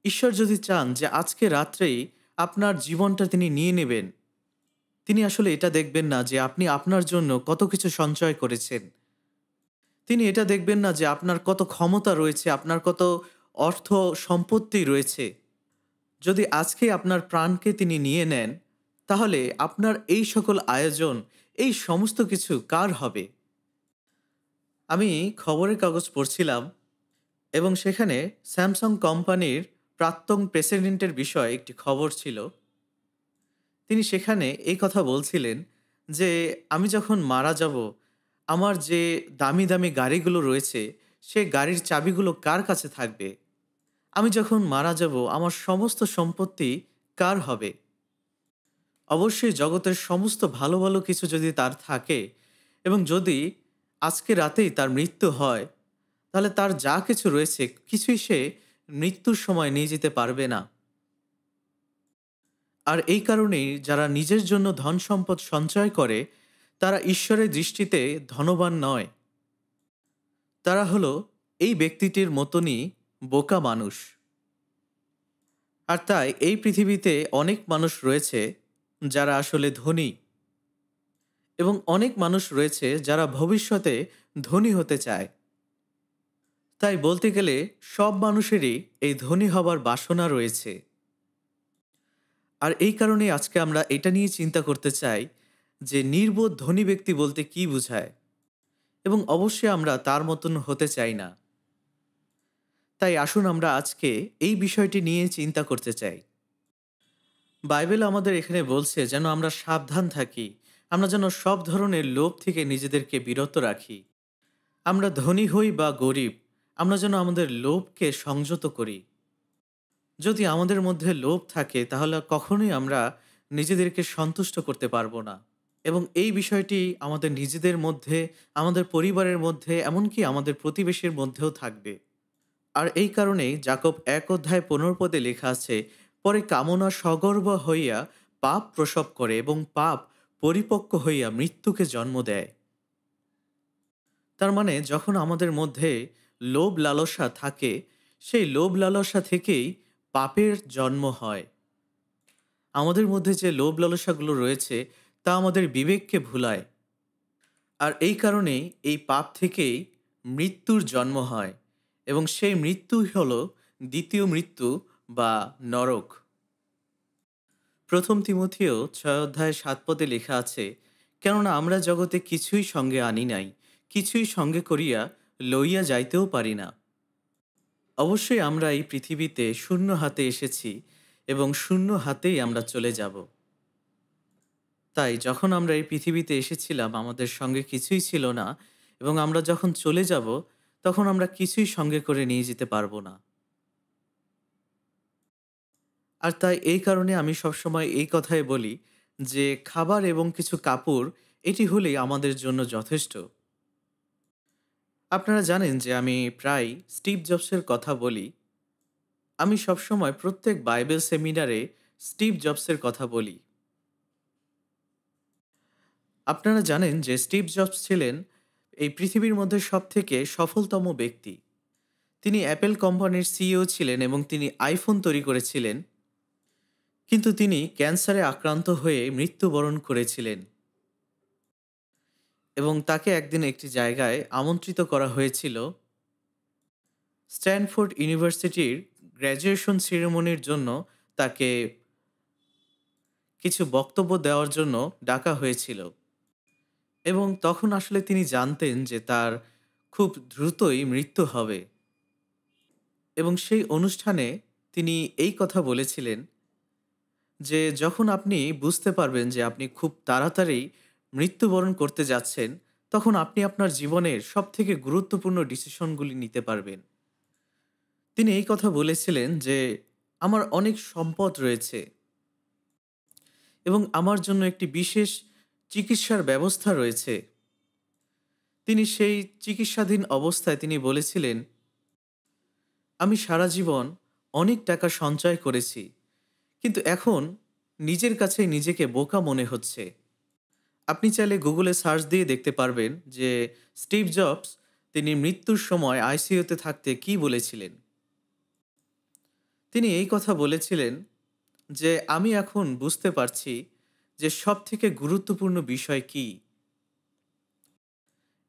ঈশ্বর যদি চান যে আজকে রাত্রেই আপনার জীবনটা তিনি নিয়ে নেবেন, তিনি আসলে এটা দেখবেন না যে আপনি আপনার জন্য কত কিছু সঞ্চয় করেছেন। তিনি এটা দেখবেন না যে আপনার কত ক্ষমতা রয়েছে, আপনার কত অর্থ সম্পত্তি রয়েছে। যদি আজকে আপনার প্রাণকে তিনি নিয়ে নেন, তাহলে আপনার এই সকল আয়োজন, এই সমস্ত কিছু কার হবে? আমি খবরের কাগজ পড়ছিলাম, এবং সেখানে স্যামসাং কোম্পানির প্রাক্তন প্রেসিডেন্টের বিষয়ে একটি খবর ছিল। তিনি সেখানে এই কথা বলছিলেন যে, আমি যখন মারা যাব, আমার যে দামি দামি গাড়িগুলো রয়েছে, সে গাড়ির চাবিগুলো কার কাছে থাকবে? আমি যখন মারা যাব, আমার সমস্ত সম্পত্তি কার হবে? অবশ্যই জগতের সমস্ত ভালো ভালো কিছু যদি তার থাকে, এবং যদি আজকে রাতেই তার মৃত্যু হয়, তাহলে তার যা কিছু রয়েছে কিছুই সে মৃত্যুর সময় নিয়ে যেতে পারবে না। আর এই কারণেই যারা নিজের জন্য ধন সম্পদ সঞ্চয় করে, তারা ঈশ্বরের দৃষ্টিতে ধনবান নয়। তারা হলো এই ব্যক্তিটির মতনই বোকা মানুষ। আর তাই এই পৃথিবীতে অনেক মানুষ রয়েছে যারা আসলে ধনী, এবং অনেক মানুষ রয়েছে যারা ভবিষ্যতে ধনী হতে চায়। তাই বলতে গেলে সব মানুষেরই এই ধনী হবার বাসনা রয়েছে। আর এই কারণে আজকে আমরা এটা নিয়ে চিন্তা করতে চাই যে নির্বোধ ধনী ব্যক্তি বলতে কি বোঝায়, এবং অবশ্যই আমরা তার মতন হতে চাই না। তাই আসুন আমরা আজকে এই বিষয়টি নিয়ে চিন্তা করতে চাই। বাইবেল আমাদের এখানে বলছে যেন আমরা সাবধান থাকি, আমরা যেন সব ধরনের লোভ থেকে নিজেদেরকে বিরত রাখি। আমরা ধনী হই বা গরিব, আমরা যেন আমাদের লোভকে সংযত করি। যদি আমাদের মধ্যে লোভ থাকে, তাহলে কখনোই আমরা নিজেদেরকে সন্তুষ্ট করতে পারবো না। এবং এই বিষয়টি আমাদের নিজেদের মধ্যে, আমাদের পরিবারের মধ্যে, এমনকি আমাদের প্রতিবেশীর মধ্যেও থাকবে। আর এই কারণেই যাকব 1 অধ্যায় 15 পদে লেখা আছে, পরে কামনা সগর্ব হইয়া পাপ প্রসব করে, এবং পাপ পরিপক্ক হইয়া মৃত্যুকে জন্ম দেয়। তার মানে যখন আমাদের মধ্যে লোভ লালসা থাকে, সেই লোভ লালসা থেকেই পাপের জন্ম হয়। আমাদের মধ্যে যে লোভ লালসাগুলো রয়েছে, তা আমাদের বিবেককে ভুলায়। আর এই কারণেই এই পাপ থেকেই মৃত্যুর জন্ম হয়, এবং সেই মৃত্যুই হলো দ্বিতীয় মৃত্যু বা নরক। 1 তিমথিও 6 অধ্যায় 7 পদে লেখা আছে, কেননা আমরা জগতে কিছুই সঙ্গে আনি নাই, কিছুই সঙ্গে করিয়া লইয়া যাইতেও পারি না। অবশ্যই আমরা এই পৃথিবীতে শূন্য হাতে এসেছি, এবং শূন্য হাতেই আমরা চলে যাব। তাই যখন আমরা এই পৃথিবীতে এসেছিলাম আমাদের সঙ্গে কিছুই ছিল না, এবং আমরা যখন চলে যাব তখন আমরা কিছুই সঙ্গে করে নিয়ে যেতে পারবো না। আর তাই এই কারণে আমি সবসময় এই কথাই বলি যে খাবার এবং কিছু কাপড় এটি হলেই আমাদের জন্য যথেষ্ট। আপনারা জানেন যে আমি প্রায় স্টিভ জবসের কথা বলি। আমি সবসময় প্রত্যেক বাইবেল সেমিনারে স্টিভ জবসের কথা বলি। আপনারা জানেন যে স্টিভ জবস ছিলেন এই পৃথিবীর মধ্যে সবথেকে সফলতম ব্যক্তি। তিনি অ্যাপেল কোম্পানির সিইও ছিলেন এবং তিনি আইফোন তৈরি করেছিলেন। কিন্তু তিনি ক্যান্সারে আক্রান্ত হয়ে মৃত্যুবরণ করেছিলেন এবং তাকে একদিন একটি জায়গায় আমন্ত্রিত করা হয়েছিল স্ট্যানফোর্ড ইউনিভার্সিটির গ্র্যাজুয়েশন সেরেমনির জন্য। তাকে কিছু বক্তব্য দেওয়ার জন্য ডাকা হয়েছিল এবং তখন আসলে তিনি জানতেন যে তার খুব দ্রুতই মৃত্যু হবে, এবং সেই অনুষ্ঠানে তিনি এই কথা বলেছিলেন যে যখন আপনি বুঝতে পারবেন যে আপনি খুব তাড়াতাড়ি মৃত্যুবরণ করতে যাচ্ছেন, তখন আপনি আপনার জীবনের সবথেকে গুরুত্বপূর্ণ ডিসিশনগুলি নিতে পারবেন। তিনি এই কথা বলেছিলেন যে আমার অনেক সম্পদ রয়েছে এবং আমার জন্য একটি বিশেষ চিকিৎসার ব্যবস্থা রয়েছে। তিনি সেই চিকিৎসাধীন অবস্থায় তিনি বলেছিলেন, আমি সারা জীবন অনেক টাকা সঞ্চয় করেছি, কিন্তু এখন নিজের কাছে নিজেকে বোকা মনে হচ্ছে। আপনি চাইলে গুগলে সার্চ দিয়ে দেখতে পারবেন যে স্টিভ জবস তিনি মৃত্যুর সময় আইসিইউতে থাকতে কি বলেছিলেন। তিনি এই কথা বলেছিলেন যে আমি এখন বুঝতে পারছি যে সবথেকে গুরুত্বপূর্ণ বিষয় কি।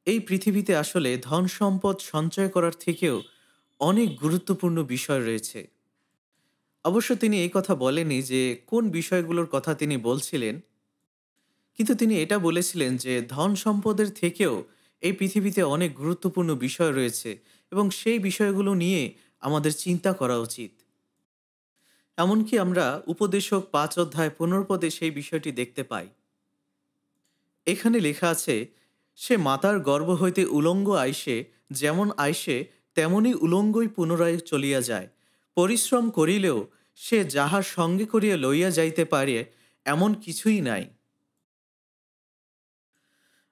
এই পৃথিবীতে আসলে ধন সম্পদ সঞ্চয় করার থেকেও অনেক গুরুত্বপূর্ণ বিষয় রয়েছে। অবশ্য তিনি এই কথা বলেনি যে কোন বিষয়গুলোর কথা তিনি বলছিলেন, কিন্তু তিনি এটা বলেছিলেন যে ধন সম্পদের থেকেও এই পৃথিবীতে অনেক গুরুত্বপূর্ণ বিষয় রয়েছে এবং সেই বিষয়গুলো নিয়ে আমাদের চিন্তা করা উচিত। এমনকি আমরা উপদেশক ৫ অধ্যায় ১৫ পদে সেই বিষয়টি দেখতে পাই। এখানে লেখা আছে, সে মাতার গর্ভ হইতে উলঙ্গ আইসে, যেমন আইসে তেমনি উলঙ্গই পুনরায় চলিয়া যায়। পরিশ্রম করিলেও সে যাহার সঙ্গে করিয়া লইয়া যাইতে পারে এমন কিছুই নাই।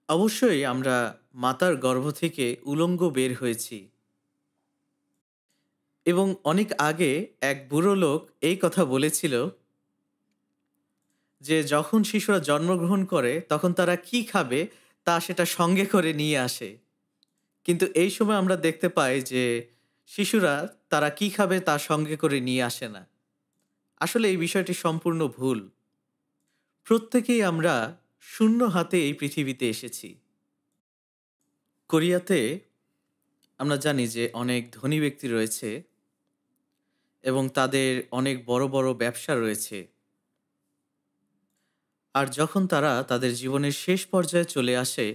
অবশ্যই আমরা মাতার গর্ভ থেকে উলঙ্গ বের হয়েছি, এবং অনেক আগে এক বুড়ো লোক এই কথা বলেছিল যে যখন শিশুরা জন্মগ্রহণ করে তখন তারা কি খাবে তা সেটা সঙ্গে করে নিয়ে আসে। কিন্তু এই সময় আমরা দেখতে পাই যে শিশুরা তারা কি খাবে তা সঙ্গে করে নিয়ে আসে না। আসলে এই বিষয়টি সম্পূর্ণ ভুল। প্রত্যেকেই আমরা শূন্য হাতে এই পৃথিবীতে এসেছি। কোরিয়াতে আমরা জানি যে অনেক ধনী ব্যক্তি রয়েছে এবং তাদের অনেক বড় বড় ব্যবসা রয়েছে। আর যখন তারা তাদের জীবনের শেষ পর্যায়ে চলে আসে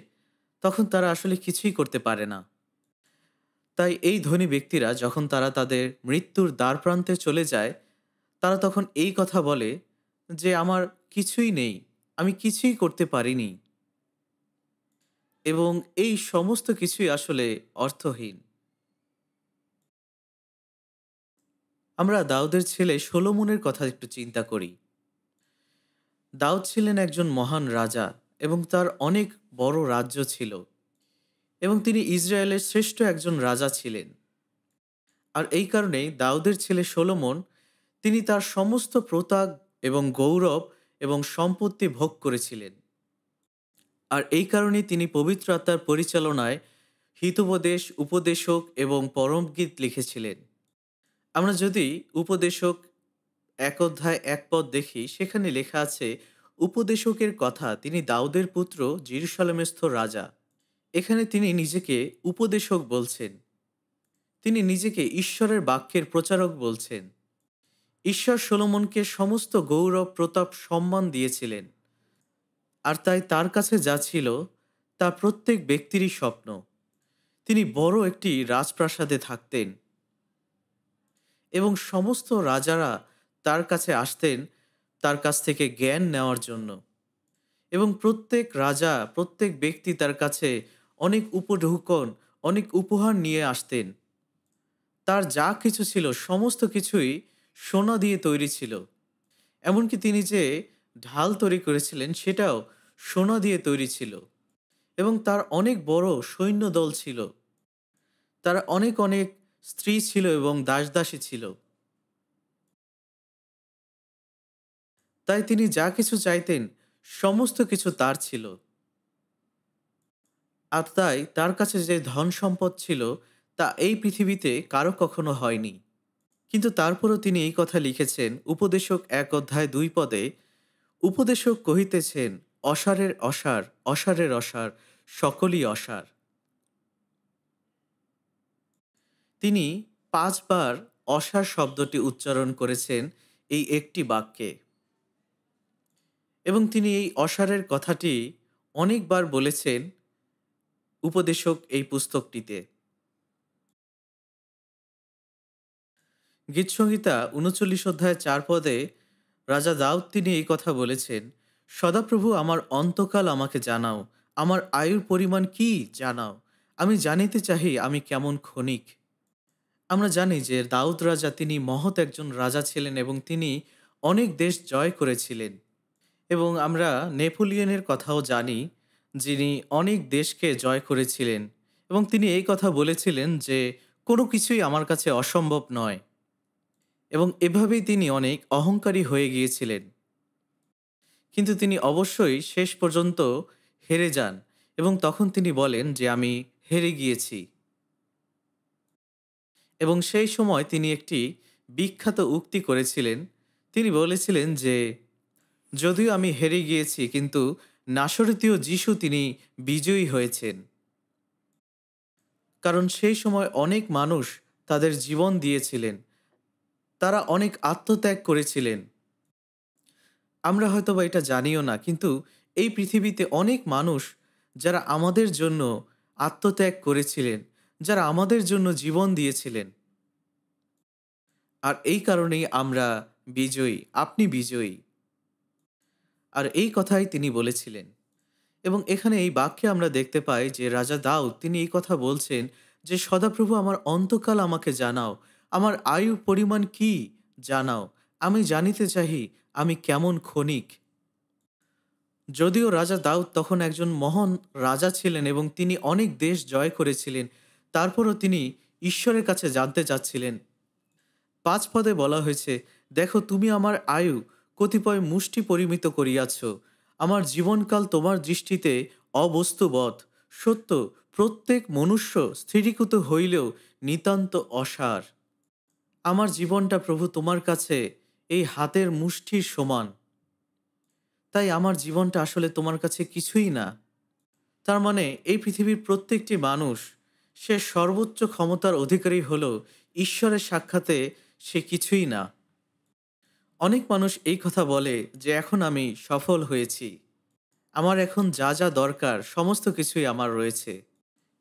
তখন তারা আসলে কিছুই করতে পারে না। তাই এই ধনী ব্যক্তিরা যখন তারা তাদের মৃত্যুর দ্বারপ্রান্তে চলে যায়, তারা তখন এই কথা বলে যে আমার কিছুই নেই, আমি কিছুই করতে পারিনি, এবং এই সমস্ত কিছুই আসলে অর্থহীন। আমরা দাউদের ছেলে সলোমনের কথা একটু চিন্তা করি। দাউদ ছিলেন একজন মহান রাজা এবং তার অনেক বড় রাজ্য ছিল, এবং তিনি ইসরায়েলের শ্রেষ্ঠ একজন রাজা ছিলেন। আর এই কারণেই দাউদের ছেলে সলোমন তিনি তার সমস্ত প্রতাপ এবং গৌরব এবং সম্পত্তি ভোগ করেছিলেন। আর এই কারণেই তিনি পবিত্র আত্মার পরিচালনায় হিতোপদেশ, উপদেশক এবং পরমগীত লিখেছিলেন। আমরা যদি উপদেশক ১ অধ্যায় ১ পদ দেখি, সেখানে লেখা আছে, উপদেশকের কথা, তিনি দাউদের পুত্র, জেরুসালেমস্থ রাজা। এখানে তিনি নিজেকে উপদেশক বলছেন। তিনি নিজেকে ঈশ্বরের বাক্যের প্রচারক বলছেন। ঈশ্বর সলোমনকে সমস্ত গৌরব, প্রতাপ, সম্মান দিয়েছিলেন। আর তাই তার কাছে যা ছিল তা প্রত্যেক ব্যক্তিরই স্বপ্ন। তিনি বড় একটি রাজপ্রাসাদে থাকতেন এবং সমস্ত রাজারা তার কাছে আসতেন তার কাছ থেকে জ্ঞান নেওয়ার জন্য। এবং প্রত্যেক রাজা, প্রত্যেক ব্যক্তি তার কাছে অনেক উপঢৌকন, অনেক উপহার নিয়ে আসতেন। তার যা কিছু ছিল সমস্ত কিছুই সোনা দিয়ে তৈরি ছিল। এমনকি তিনি যে ঢাল তৈরি করেছিলেন সেটাও সোনা দিয়ে তৈরি ছিল। এবং তার অনেক বড় সৈন্যদল ছিল। তার অনেক অনেক স্ত্রী ছিল এবং দাসদাসী ছিল। তাই তিনি যা কিছু চাইতেন সমস্ত কিছু তার ছিল। আর তাই তার কাছে যে ধন সম্পদ ছিল তা এই পৃথিবীতে কারো কখনো হয়নি। কিন্তু তারপরও তিনি এই কথা লিখেছেন উপদেশক ১ অধ্যায় ২ পদে, উপদেশক কহিতেছেন, অসারের অসার, অসারের অসার, সকলই অসার। তিনি ৫ বার অসার শব্দটি উচ্চারণ করেছেন এই একটি বাক্যে। এবং তিনি এই অসারের কথাটি অনেকবার বলেছেন উপদেশক এই পুস্তকটিতে। গীতসংহিতা ৩৯ অধ্যায় ৪ পদে রাজা দাউদ তিনি এই কথা বলেছেন, সদাপ্রভু আমার অন্তকাল আমাকে জানাও, আমার আয়ুর পরিমাণ কি জানাও, আমি জানিতে চাহি আমি কেমন ক্ষণিক। আমরা জানি যে দাউদ রাজা তিনি মহৎ একজন রাজা ছিলেন এবং তিনি অনেক দেশ জয় করেছিলেন। এবং আমরা নেপোলিয়নের কথাও জানি, যিনি অনেক দেশকে জয় করেছিলেন এবং তিনি এই কথা বলেছিলেন যে কোনো কিছুই আমার কাছে অসম্ভব নয়। এবং এভাবেই তিনি অনেক অহংকারী হয়ে গিয়েছিলেন। কিন্তু তিনি অবশ্যই শেষ পর্যন্ত হেরে যান এবং তখন তিনি বলেন যে আমি হেরে গিয়েছি। এবং সেই সময় তিনি একটি বিখ্যাত উক্তি করেছিলেন। তিনি বলেছিলেন যে যদিও আমি হেরে গিয়েছি কিন্তু নাসরতীয় যিশু তিনি বিজয়ী হয়েছেন। কারণ সেই সময় অনেক মানুষ তাদের জীবন দিয়েছিলেন, তারা অনেক আত্মত্যাগ করেছিলেন। আমরা হয়তোবা এটা জানিও না, কিন্তু এই পৃথিবীতে অনেক মানুষ যারা আমাদের জন্য আত্মত্যাগ করেছিলেন, যারা আমাদের জন্য জীবন দিয়েছিলেন। আর এই কারণেই আমরা বিজয়ী, আপনি বিজয়ী। আর এই কথাই তিনি বলেছিলেন। এবং এখানে এই বাক্যে আমরা দেখতে পাই যে রাজা দাউদ তিনি এই কথা বলছেন যে সদাপ্রভু আমার অন্তকাল আমাকে জানাও, আমার আয়ু পরিমাণ কি জানাও, আমি জানিতে চাহি আমি কেমন ক্ষণিক। যদিও রাজা দাউদ তখন একজন মহান রাজা ছিলেন এবং তিনি অনেক দেশ জয় করেছিলেন, তারপরও তিনি ঈশ্বরের কাছে জানতে চাচ্ছিলেন। ৫ পদে বলা হয়েছে, দেখো তুমি আমার আয়ু কতিপয় মুষ্টি পরিমিত করিয়াছ, আমার জীবনকাল তোমার দৃষ্টিতে অবস্তুবৎ। সত্য, প্রত্যেক মনুষ্য স্থিরীকৃত হইলেও নিতান্ত অসার। আমার জীবনটা প্রভু তোমার কাছে এই হাতের মুষ্টির সমান। তাই আমার জীবনটা আসলে তোমার কাছে কিছুই না। তার মানে এই পৃথিবীর প্রত্যেকটি মানুষ সে সর্বোচ্চ ক্ষমতার অধিকারী হলেও ঈশ্বরের সাক্ষাতে সে কিছুই না। অনেক মানুষ এই কথা বলে যে এখন আমি সফল হয়েছি, আমার এখন যা যা দরকার সমস্ত কিছুই আমার রয়েছে।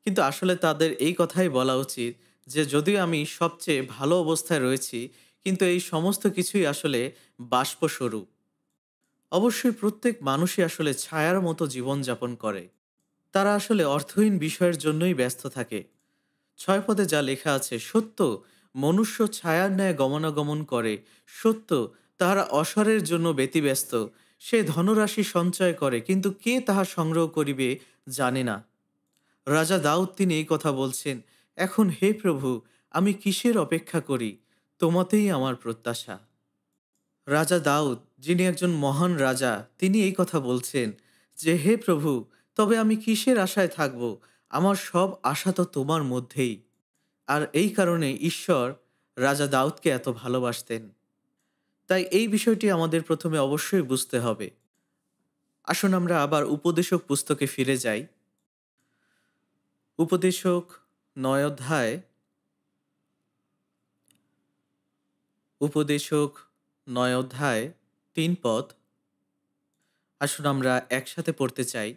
কিন্তু আসলে তাদের এই কথাই বলা উচিত যে যদিও আমি সবচেয়ে ভালো অবস্থায় রয়েছি, কিন্তু এই সমস্ত কিছুই আসলে বাষ্পস্বরূপ। অবশ্যই প্রত্যেক মানুষই আসলে ছায়ার মতো জীবনযাপন করে। তারা আসলে অর্থহীন বিষয়ের জন্যই ব্যস্ত থাকে। ৬ পদে যা লেখা আছে, সত্য, মনুষ্য ছায়ার ন্যায় গমনাগমন করে, সত্য, তাহারা অসারের জন্য ব্যতিব্যস্ত। সে ধনরাশি সঞ্চয় করে, কিন্তু কে তাহা সংগ্রহ করিবে জানে না। রাজা দাউদ তিনি এই কথা বলছেন, এখন হে প্রভু, আমি কিসের অপেক্ষা করি, তোমাতেই আমার প্রত্যাশা। রাজা দাউদ যিনি একজন মহান রাজা তিনি এই কথা বলছেন যে হে প্রভু, তবে আমি কিসের আশায় থাকব, আমার সব আশা তো তোমার মধ্যেই। আর এই কারণে ঈশ্বর রাজা দাউদকে এত ভালোবাসতেন। তাই এই বিষয়টি আমাদের প্রথমে অবশ্যই বুঝতে হবে। আসুন আমরা আবার উপদেশক পুস্তকে ফিরে যাই। উপদেশক ৯ অধ্যায়, উপদেশক ৯ অধ্যায় ৩ পদ। আসুন আমরা একসাথে পড়তে চাই।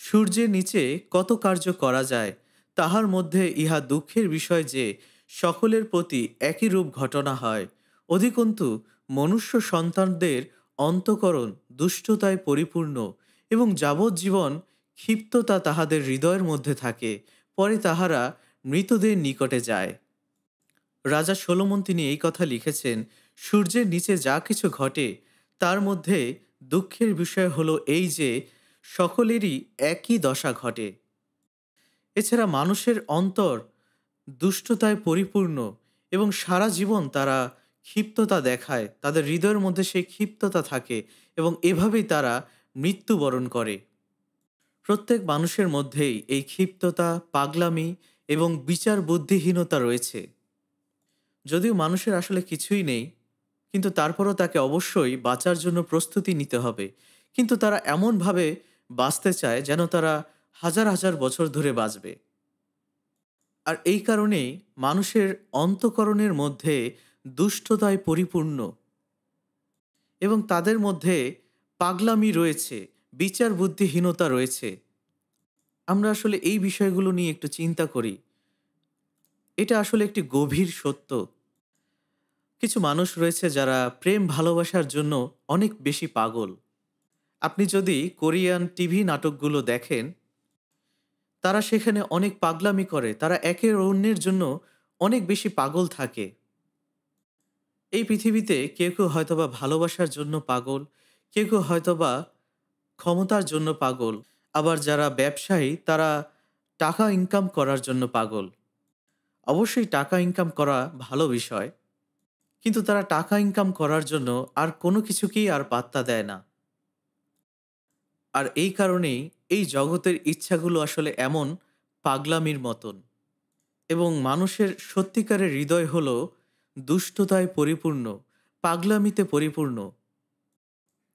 সূর্যের নিচে কত কার্য করা যায়, তাহার মধ্যে ইহা দুঃখের বিষয় যে সকলের প্রতি একই রূপ ঘটনা হয়। অধিকন্তু মনুষ্য সন্তানদের অন্তঃকরণ দুষ্টতায় পরিপূর্ণ, এবং যাবজ্জীবন ক্ষিপ্ততা তাহাদের হৃদয়ের মধ্যে থাকে। পরে তাহারা মৃতদের নিকটে যায়। রাজা সোলোমন তিনি এই কথা লিখেছেন, সূর্যের নিচে যা কিছু ঘটে তার মধ্যে দুঃখের বিষয় হলো এই যে সকলেরই একই দশা ঘটে। এছাড়া মানুষের অন্তর দুষ্টতায় পরিপূর্ণ এবং সারা জীবন তারা ক্ষিপ্ততা দেখায়, তাদের হৃদয়ের মধ্যে সেই ক্ষিপ্ততা থাকে এবং এভাবেই তারা মৃত্যুবরণ করে। প্রত্যেক মানুষের মধ্যেই এই ক্ষিপ্ততা, পাগলামি এবং বিচার বুদ্ধিহীনতা রয়েছে। যদিও মানুষের আসলে কিছুই নেই, কিন্তু তারপরও তাকে অবশ্যই বাঁচার জন্য প্রস্তুতি নিতে হবে। কিন্তু তারা এমনভাবে বাঁচতে চায় যেন তারা হাজার হাজার বছর ধরে বাঁচবে। আর এই কারণেই মানুষের অন্তঃকরণের মধ্যে দুষ্টতায় পরিপূর্ণ এবং তাদের মধ্যে পাগলামি রয়েছে, বিচার বুদ্ধিহীনতা রয়েছে। আমরা আসলে এই বিষয়গুলো নিয়ে একটু চিন্তা করি। এটা আসলে একটি গভীর সত্য। কিছু মানুষ রয়েছে যারা প্রেম ভালোবাসার জন্য অনেক বেশি পাগল। আপনি যদি কোরিয়ান টিভি নাটকগুলো দেখেন, তারা সেখানে অনেক পাগলামি করে, তারা একের অন্যের জন্য অনেক বেশি পাগল থাকে। এই পৃথিবীতে কেউ কেউ হয়তোবা ভালোবাসার জন্য পাগল, কেউ কেউ হয়তোবা ক্ষমতার জন্য পাগল, আবার যারা ব্যবসায়ী তারা টাকা ইনকাম করার জন্য পাগল। অবশ্যই টাকা ইনকাম করা ভালো বিষয়, কিন্তু তারা টাকা ইনকাম করার জন্য আর কোনো কিছুকেই আর পাত্তা দেয় না। আর এই কারণেই এই জগতের ইচ্ছাগুলো আসলে এমন পাগলামির মতন। এবং মানুষের সত্যিকারের হৃদয় হলো দুষ্টতায় পরিপূর্ণ, পাগলামিতে পরিপূর্ণ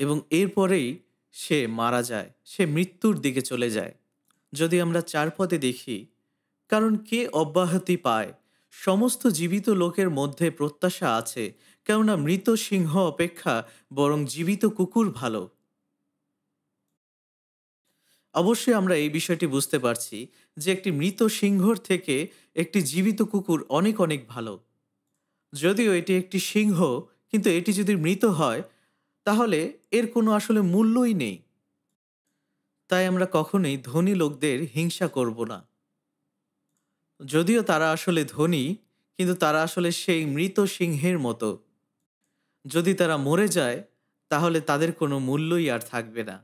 এবং এরপরেই সে মারা যায়, সে মৃত্যুর দিকে চলে যায়। যদি আমরা চারপদে দেখি, কারণ কে অব্যাহতি পায়, সমস্ত জীবিত লোকের মধ্যে প্রত্যাশা আছে, কেননা মৃত সিংহ অপেক্ষা বরং জীবিত কুকুর ভালো। অবশ্যই আমরা এই বিষয়টি বুঝতে পারছি যে একটি মৃত সিংহর থেকে একটি জীবিত কুকুর অনেক অনেক ভালো। যদিও এটি একটি সিংহ, কিন্তু এটি যদি মৃত হয় তাহলে এর কোনো আসলে মূল্যই নেই। তাই আমরা কখনোই ধনী লোকদের হিংসা করব না। যদিও তারা আসলে ধনী, কিন্তু তারা আসলে সেই মৃত সিংহের মতো। যদি তারা মরে যায় তাহলে তাদের কোনো মূল্যই আর থাকবে না।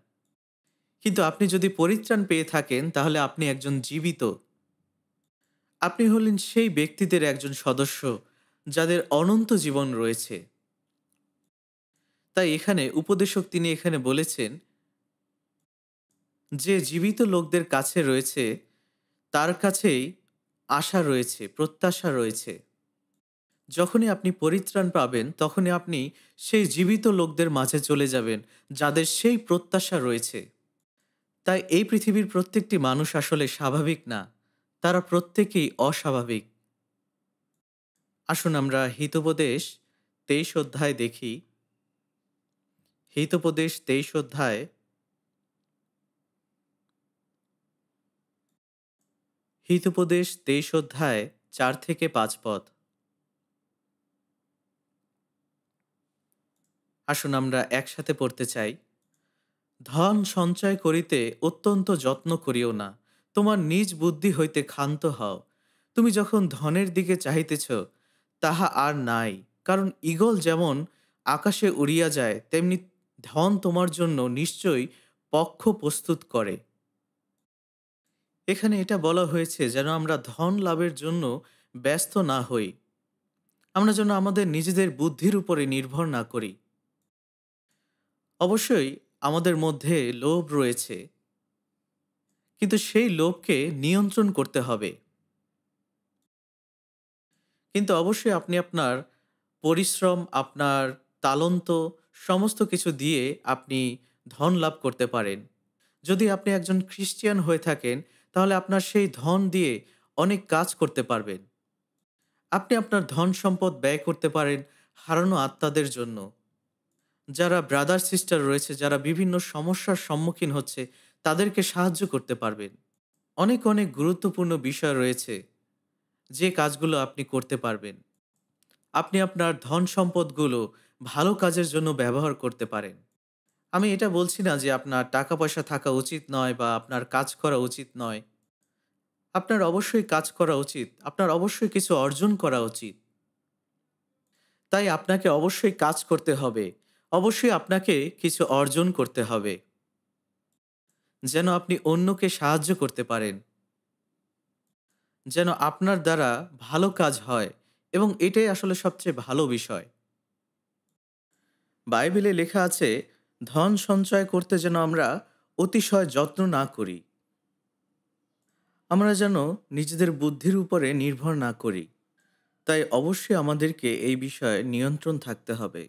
কিন্তু আপনি যদি পরিত্রাণ পেয়ে থাকেন তাহলে আপনি একজন জীবিত। আপনি হলেন সেই ব্যক্তিদের একজন সদস্য যাদের অনন্ত জীবন রয়েছে। তাই এখানে উপদেশক তিনি এখানে বলেছেন যে জীবিত লোকদের কাছে রয়েছে, তার কাছেই আশা রয়েছে, প্রত্যাশা রয়েছে। যখনই আপনি পরিত্রাণ পাবেন তখনই আপনি সেই জীবিত লোকদের মাঝে চলে যাবেন যাদের সেই প্রত্যাশা রয়েছে। তাই এই পৃথিবীর প্রত্যেকটি মানুষ আসলে স্বাভাবিক না, তারা প্রত্যেকেই অস্বাভাবিক। আসুন আমরা হিতোপদেশ 23 অধ্যায় দেখি। হিতোপদেশ 23 অধ্যায় হিতোপদেশ 23 অধ্যায় 4 থেকে 5 পদ। আসুন আমরা একসাথে পড়তে চাই। ধন সঞ্চয় করিতে অত্যন্ত যত্ন করিও না, তোমার নিজ বুদ্ধি হইতে ক্ষান্ত হও। তুমি যখন ধনের দিকে চাহিতেছ, তাহা আর নাই। কারণ ঈগল যেমন আকাশে উড়িয়া যায়, তেমনি ধন তোমার জন্য নিশ্চয়ই পক্ষ প্রস্তুত করে। এখানে এটা বলা হয়েছে যেন আমরা ধন লাভের জন্য ব্যস্ত না হই, আমরা যেন আমাদের নিজেদের বুদ্ধির উপরে নির্ভর না করি। অবশ্যই আমাদের মধ্যে লোভ রয়েছে, কিন্তু সেই লোভকে নিয়ন্ত্রণ করতে হবে। কিন্তু অবশ্যই আপনি আপনার পরিশ্রম, আপনার তালন্ত সমস্ত কিছু দিয়ে আপনি ধন লাভ করতে পারেন। যদি আপনি একজন খ্রিস্টিয়ান হয়ে থাকেন তাহলে আপনার সেই ধন দিয়ে অনেক কাজ করতে পারবেন। আপনি আপনার ধন সম্পদ ব্যয় করতে পারেন হারানো আত্মাদের জন্য। যারা ব্রাদার সিস্টার রয়েছে, যারা বিভিন্ন সমস্যার সম্মুখীন হচ্ছে, তাদেরকে সাহায্য করতে পারবেন। অনেক অনেক গুরুত্বপূর্ণ বিষয় রয়েছে যে কাজগুলো আপনি করতে পারবেন। আপনি আপনার ধন সম্পদগুলো ভালো কাজের জন্য ব্যবহার করতে পারেন। আমি এটা বলছি না যে আপনার টাকা-পয়সা থাকা উচিত নয় বা আপনার কাজ করা উচিত নয়। আপনার অবশ্যই কাজ করা উচিত। আপনার অবশ্যই কিছু অর্জন করা উচিত। তাই আপনাকে অবশ্যই কাজ করতে হবে। অবশ্যই আপনাকে কিছু অর্জন করতে হবে। যেন আপনি অন্যকে সাহায্য করতে পারেন। যেন আপনার দ্বারা ভালো কাজ হয় এবং এটাই আসলে সবচেয়ে ভালো বিষয়। বাইবেলে লেখা আছে, ধন সঞ্চয় করতে যেন আমরা অতিশয় যত্ন না করি। আমরা যেন নিজেদের বুদ্ধির উপরে নির্ভর না করি। তাই অবশ্যই আমাদেরকে এই বিষয়ে নিয়ন্ত্রণ থাকতে হবে।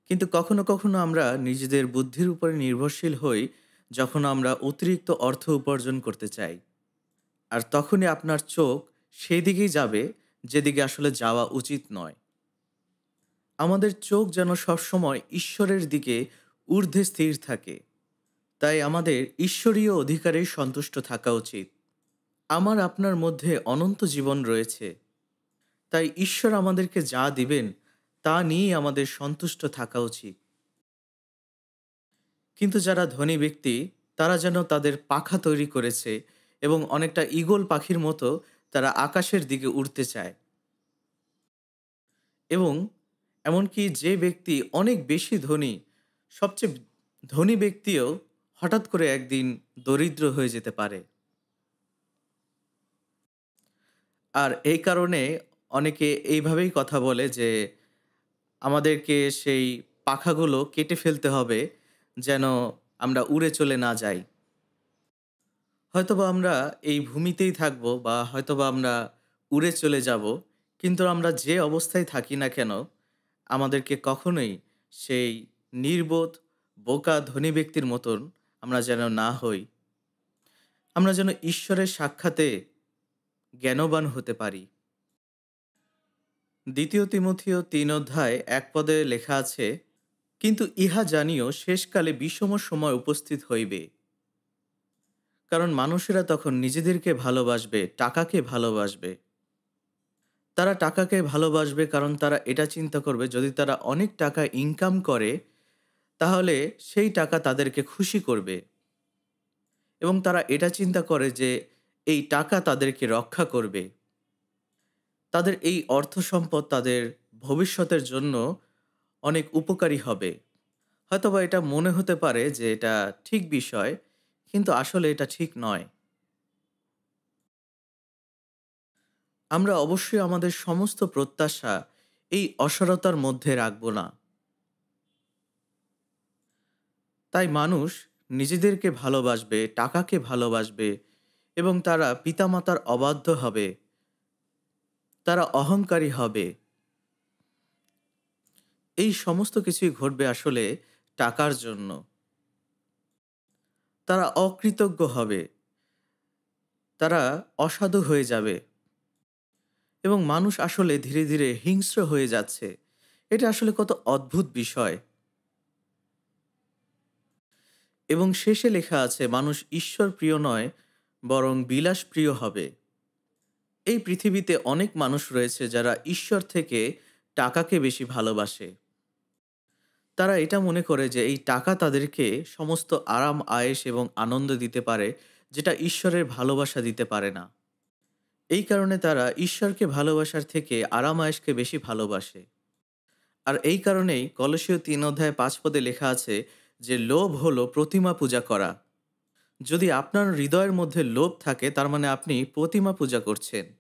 কিন্তু কখনো কখনো আমরা নিজেদের বুদ্ধির উপরে নির্ভরশীল হই যখন আমরা অতিরিক্ত অর্থ উপার্জন করতে চাই। আর তখনই আপনার চোখ সেই দিকেই যাবে যেদিকে আসলে যাওয়া উচিত নয়। আমাদের চোখ যেন সবসময় ঈশ্বরের দিকে ঊর্ধ্বে স্থির থাকে। তাই আমাদের ঈশ্বরীয় অধিকারেই সন্তুষ্ট থাকা উচিত। আমার আপনার মধ্যে অনন্ত জীবন রয়েছে। তাই ঈশ্বর আমাদেরকে যা দিবেন তা নিয়েই আমাদের সন্তুষ্ট থাকা উচিত। কিন্তু যারা ধনী ব্যক্তি তারা যেন তাদের পাখা তৈরি করেছে এবং অনেকটা ঈগল পাখির মতো তারা আকাশের দিকে উড়তে চায়। এবং এমনকি যে ব্যক্তি অনেক বেশি ধনী, সবচেয়ে ধনী ব্যক্তিও হঠাৎ করে একদিন দরিদ্র হয়ে যেতে পারে। আর এই কারণে অনেকে এইভাবেই কথা বলে যে আমাদেরকে সেই পাখাগুলো কেটে ফেলতে হবে যেন আমরা উড়ে চলে না যাই। হয়তোবা আমরা এই ভূমিতেই থাকবো বা হয়তোবা আমরা উড়ে চলে যাব। কিন্তু আমরা যে অবস্থায় থাকি না কেন, আমাদেরকে কখনোই সেই নির্বোধ, বোকা ধনী ব্যক্তির মতন আমরা যেন না হই। আমরা যেন ঈশ্বরের সাক্ষাতে জ্ঞানবান হতে পারি। ২ তিমথিও ৩ অধ্যায় ১ পদে লেখা আছে, কিন্তু ইহা জানিও শেষকালে বিষম সময় উপস্থিত হইবে। কারণ মানুষেরা তখন নিজেদেরকে ভালোবাসবে, টাকাকে ভালোবাসবে। তারা টাকাকে ভালোবাসবে কারণ তারা এটা চিন্তা করবে যদি তারা অনেক টাকা ইনকাম করে তাহলে সেই টাকা তাদেরকে খুশি করবে। এবং তারা এটা চিন্তা করে যে এই টাকা তাদেরকে রক্ষা করবে। তাদের এই অর্থ সম্পদ তাদের ভবিষ্যতের জন্য অনেক উপকারী হবে। হয়তোবা এটা মনে হতে পারে যে এটা ঠিক বিষয়, কিন্তু আসলে এটা ঠিক নয়। আমরা অবশ্যই আমাদের সমস্ত প্রত্যাশা এই অসারতার মধ্যে রাখব না। তাই মানুষ নিজেদেরকে ভালোবাসবে, টাকাকে ভালোবাসবে এবং তারা পিতামাতার অবাধ্য হবে, তারা অহংকারী হবে। এই সমস্ত কিছুই ঘটবে আসলে টাকার জন্য। তারা অকৃতজ্ঞ হবে, তারা অসাধু হয়ে যাবে এবং মানুষ আসলে ধীরে ধীরে হিংস্র হয়ে যাচ্ছে। এটা আসলে কত অদ্ভুত বিষয়। এবং শেষে লেখা আছে মানুষ ঈশ্বর প্রিয় নয় বরং বিলাস প্রিয় হবে। এই পৃথিবীতে অনেক মানুষ রয়েছে যারা ঈশ্বর থেকে টাকাকে বেশি ভালোবাসে। তারা এটা মনে করে যে এই টাকা তাদেরকে সমস্ত আরাম আয়েশ এবং আনন্দ দিতে পারে, যেটা ঈশ্বরের ভালোবাসা দিতে পারে না। এই কারণে তারা ঈশ্বরকে ভালোবাসার থেকে আরাম আয়েশকে বেশি ভালোবাসে। আর এই কারণেই কলসীয় ৩ অধ্যায় ৫ পদে লেখা আছে যে লোভ হলো প্রতিমা পূজা করা। যদি আপনার হৃদয়ের মধ্যে লোভ থাকে তার মানে আপনি প্রতিমা পূজা করছেন।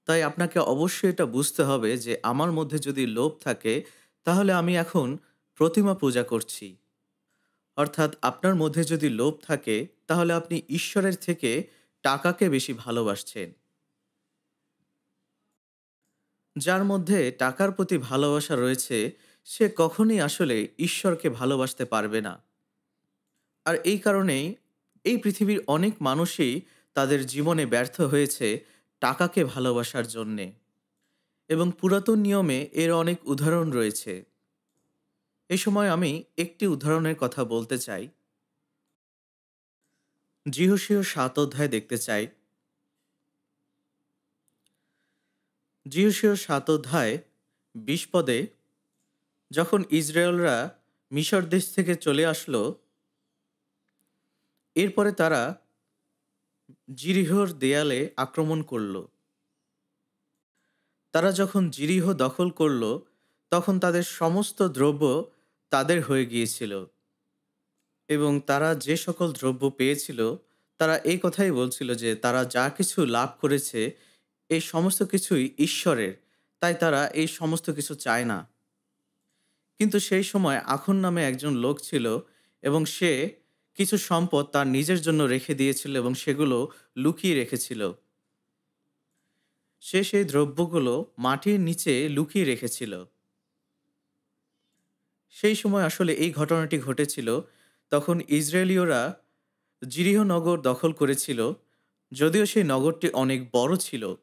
তাই আপনাকে অবশ্যই এটা বুঝতে হবে যে আমার মধ্যে যদি লোভ থাকে তাহলে আমি এখন প্রতিমা পূজা করছি। অর্থাৎ আপনার মধ্যে যদি লোভ থাকে তাহলে আপনি ঈশ্বরের থেকে টাকাকে বেশি ভালোবাসছেন। যার মধ্যে টাকার প্রতি ভালোবাসা রয়েছে সে কখনোই আসলে ঈশ্বরকে ভালোবাসতে পারবে না। আর এই কারণেই এই পৃথিবীর অনেক মানুষই তাদের জীবনে ব্যর্থ হয়েছে টাকাকে ভালোবাসার জন্যে। এবং পুরাতন নিয়মে এর অনেক উদাহরণ রয়েছে। এই সময় আমি একটি উদাহরণের কথা বলতে চাই। যিহোশীয় ৭ অধ্যায় দেখতে চাই। যিহোশীয় ৭ অধ্যায় ২০ পদে, যখন ইসরায়েলরা মিশর দেশ থেকে চলে আসলো। এরপরে তারা জিরিহর দেয়ালে আক্রমণ করল। তারা যখন জিরিহ দখল করল, তখন তাদের সমস্ত দ্রব্য তাদের হয়ে গিয়েছিল এবং তারা যে সকল দ্রব্য পেয়েছিল, তারা এই কথাই বলছিল যে তারা যা কিছু লাভ করেছে, এই সমস্ত কিছুই ঈশ্বরের। তাই তারা এই সমস্ত কিছু চায় না। কিন্তু সেই সময় আখন নামে একজন লোক ছিল এবং সে কিছু সম্পদ তার নিজের জন্য রেখে দিয়েছিল এবং সেগুলো লুকিয়ে রেখেছিল। সে সেই দ্রব্যগুলো মাটির নিচে লুকিয়ে রেখেছিল। সেই সময় আসলে এই ঘটনাটি ঘটেছিল। তখন ইসরায়েলীয়রা জিরিহ নগর দখল করেছিল। যদিও সেই নগরটি অনেক বড় ছিল,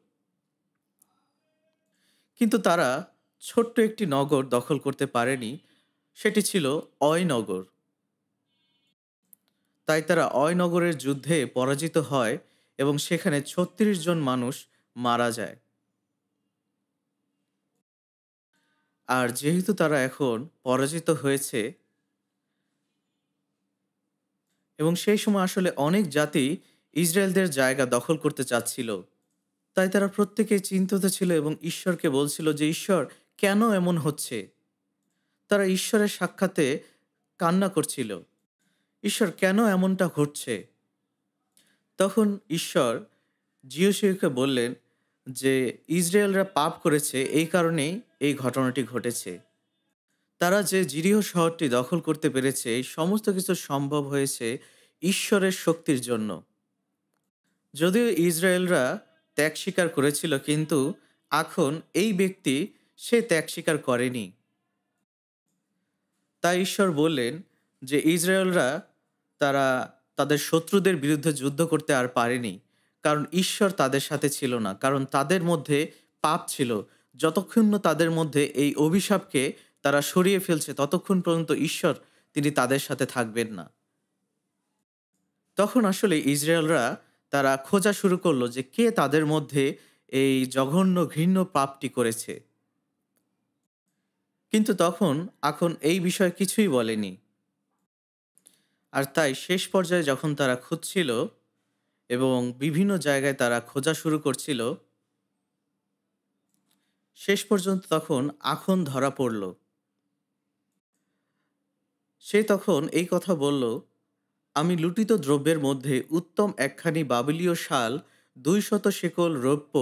কিন্তু তারা ছোট্ট একটি নগর দখল করতে পারেনি। সেটি ছিল অয় নগর। তাই তারা অয় নগরের যুদ্ধে পরাজিত হয় এবং সেখানে ৩৬ জন মানুষ মারা যায়। আর যেহেতু তারা এখন পরাজিত হয়েছে এবং সেই সময় আসলে অনেক জাতি ইসরায়েলদের জায়গা দখল করতে চাচ্ছিল, তাই তারা প্রত্যেকেই চিন্তিত ছিল এবং ঈশ্বরকে বলছিল যে, ঈশ্বর, কেন এমন হচ্ছে? তারা ঈশ্বরের সাক্ষাতে কান্না করছিল, ঈশ্বর, কেন এমনটা ঘটছে? তখন ঈশ্বর যিহোশূয়াকে বললেন যে ইসরায়েলরা পাপ করেছে, এই কারণেই এই ঘটনাটি ঘটেছে। তারা যে জিরিহ শহরটি দখল করতে পেরেছে, এই সমস্ত কিছু সম্ভব হয়েছে ঈশ্বরের শক্তির জন্য। যদিও ইসরায়েলরা ত্যাগ স্বীকার করেছিল, কিন্তু এখন এই ব্যক্তি সে ত্যাগ স্বীকার করেনি। তাই ঈশ্বর বললেন যে ইসরায়েলরা তারা তাদের শত্রুদের বিরুদ্ধে যুদ্ধ করতে আর পারেনি, কারণ ঈশ্বর তাদের সাথে ছিল না, কারণ তাদের মধ্যে পাপ ছিল। যতক্ষণ না তাদের মধ্যে এই অভিশাপকে তারা সরিয়ে ফেলছে, ততক্ষণ পর্যন্ত ঈশ্বর তিনি তাদের সাথে থাকবেন না। তখন আসলে ইসরায়েলরা তারা খোঁজা শুরু করলো যে কে তাদের মধ্যে এই জঘন্য ঘৃণ্য পাপটি করেছে। কিন্তু তখন এখন এই বিষয়ে কিছুই বলেনি। আর তাই শেষ পর্যায়ে যখন তারা খুঁজছিল এবং বিভিন্ন জায়গায় তারা খোঁজা শুরু করছিল, শেষ পর্যন্ত তখন আখন ধরা পড়ল। সে তখন এই কথা বলল, আমি লুটিত দ্রব্যের মধ্যে উত্তম একখানি বাবিলীয় শাল, ২০০ শেকল রৌপ্য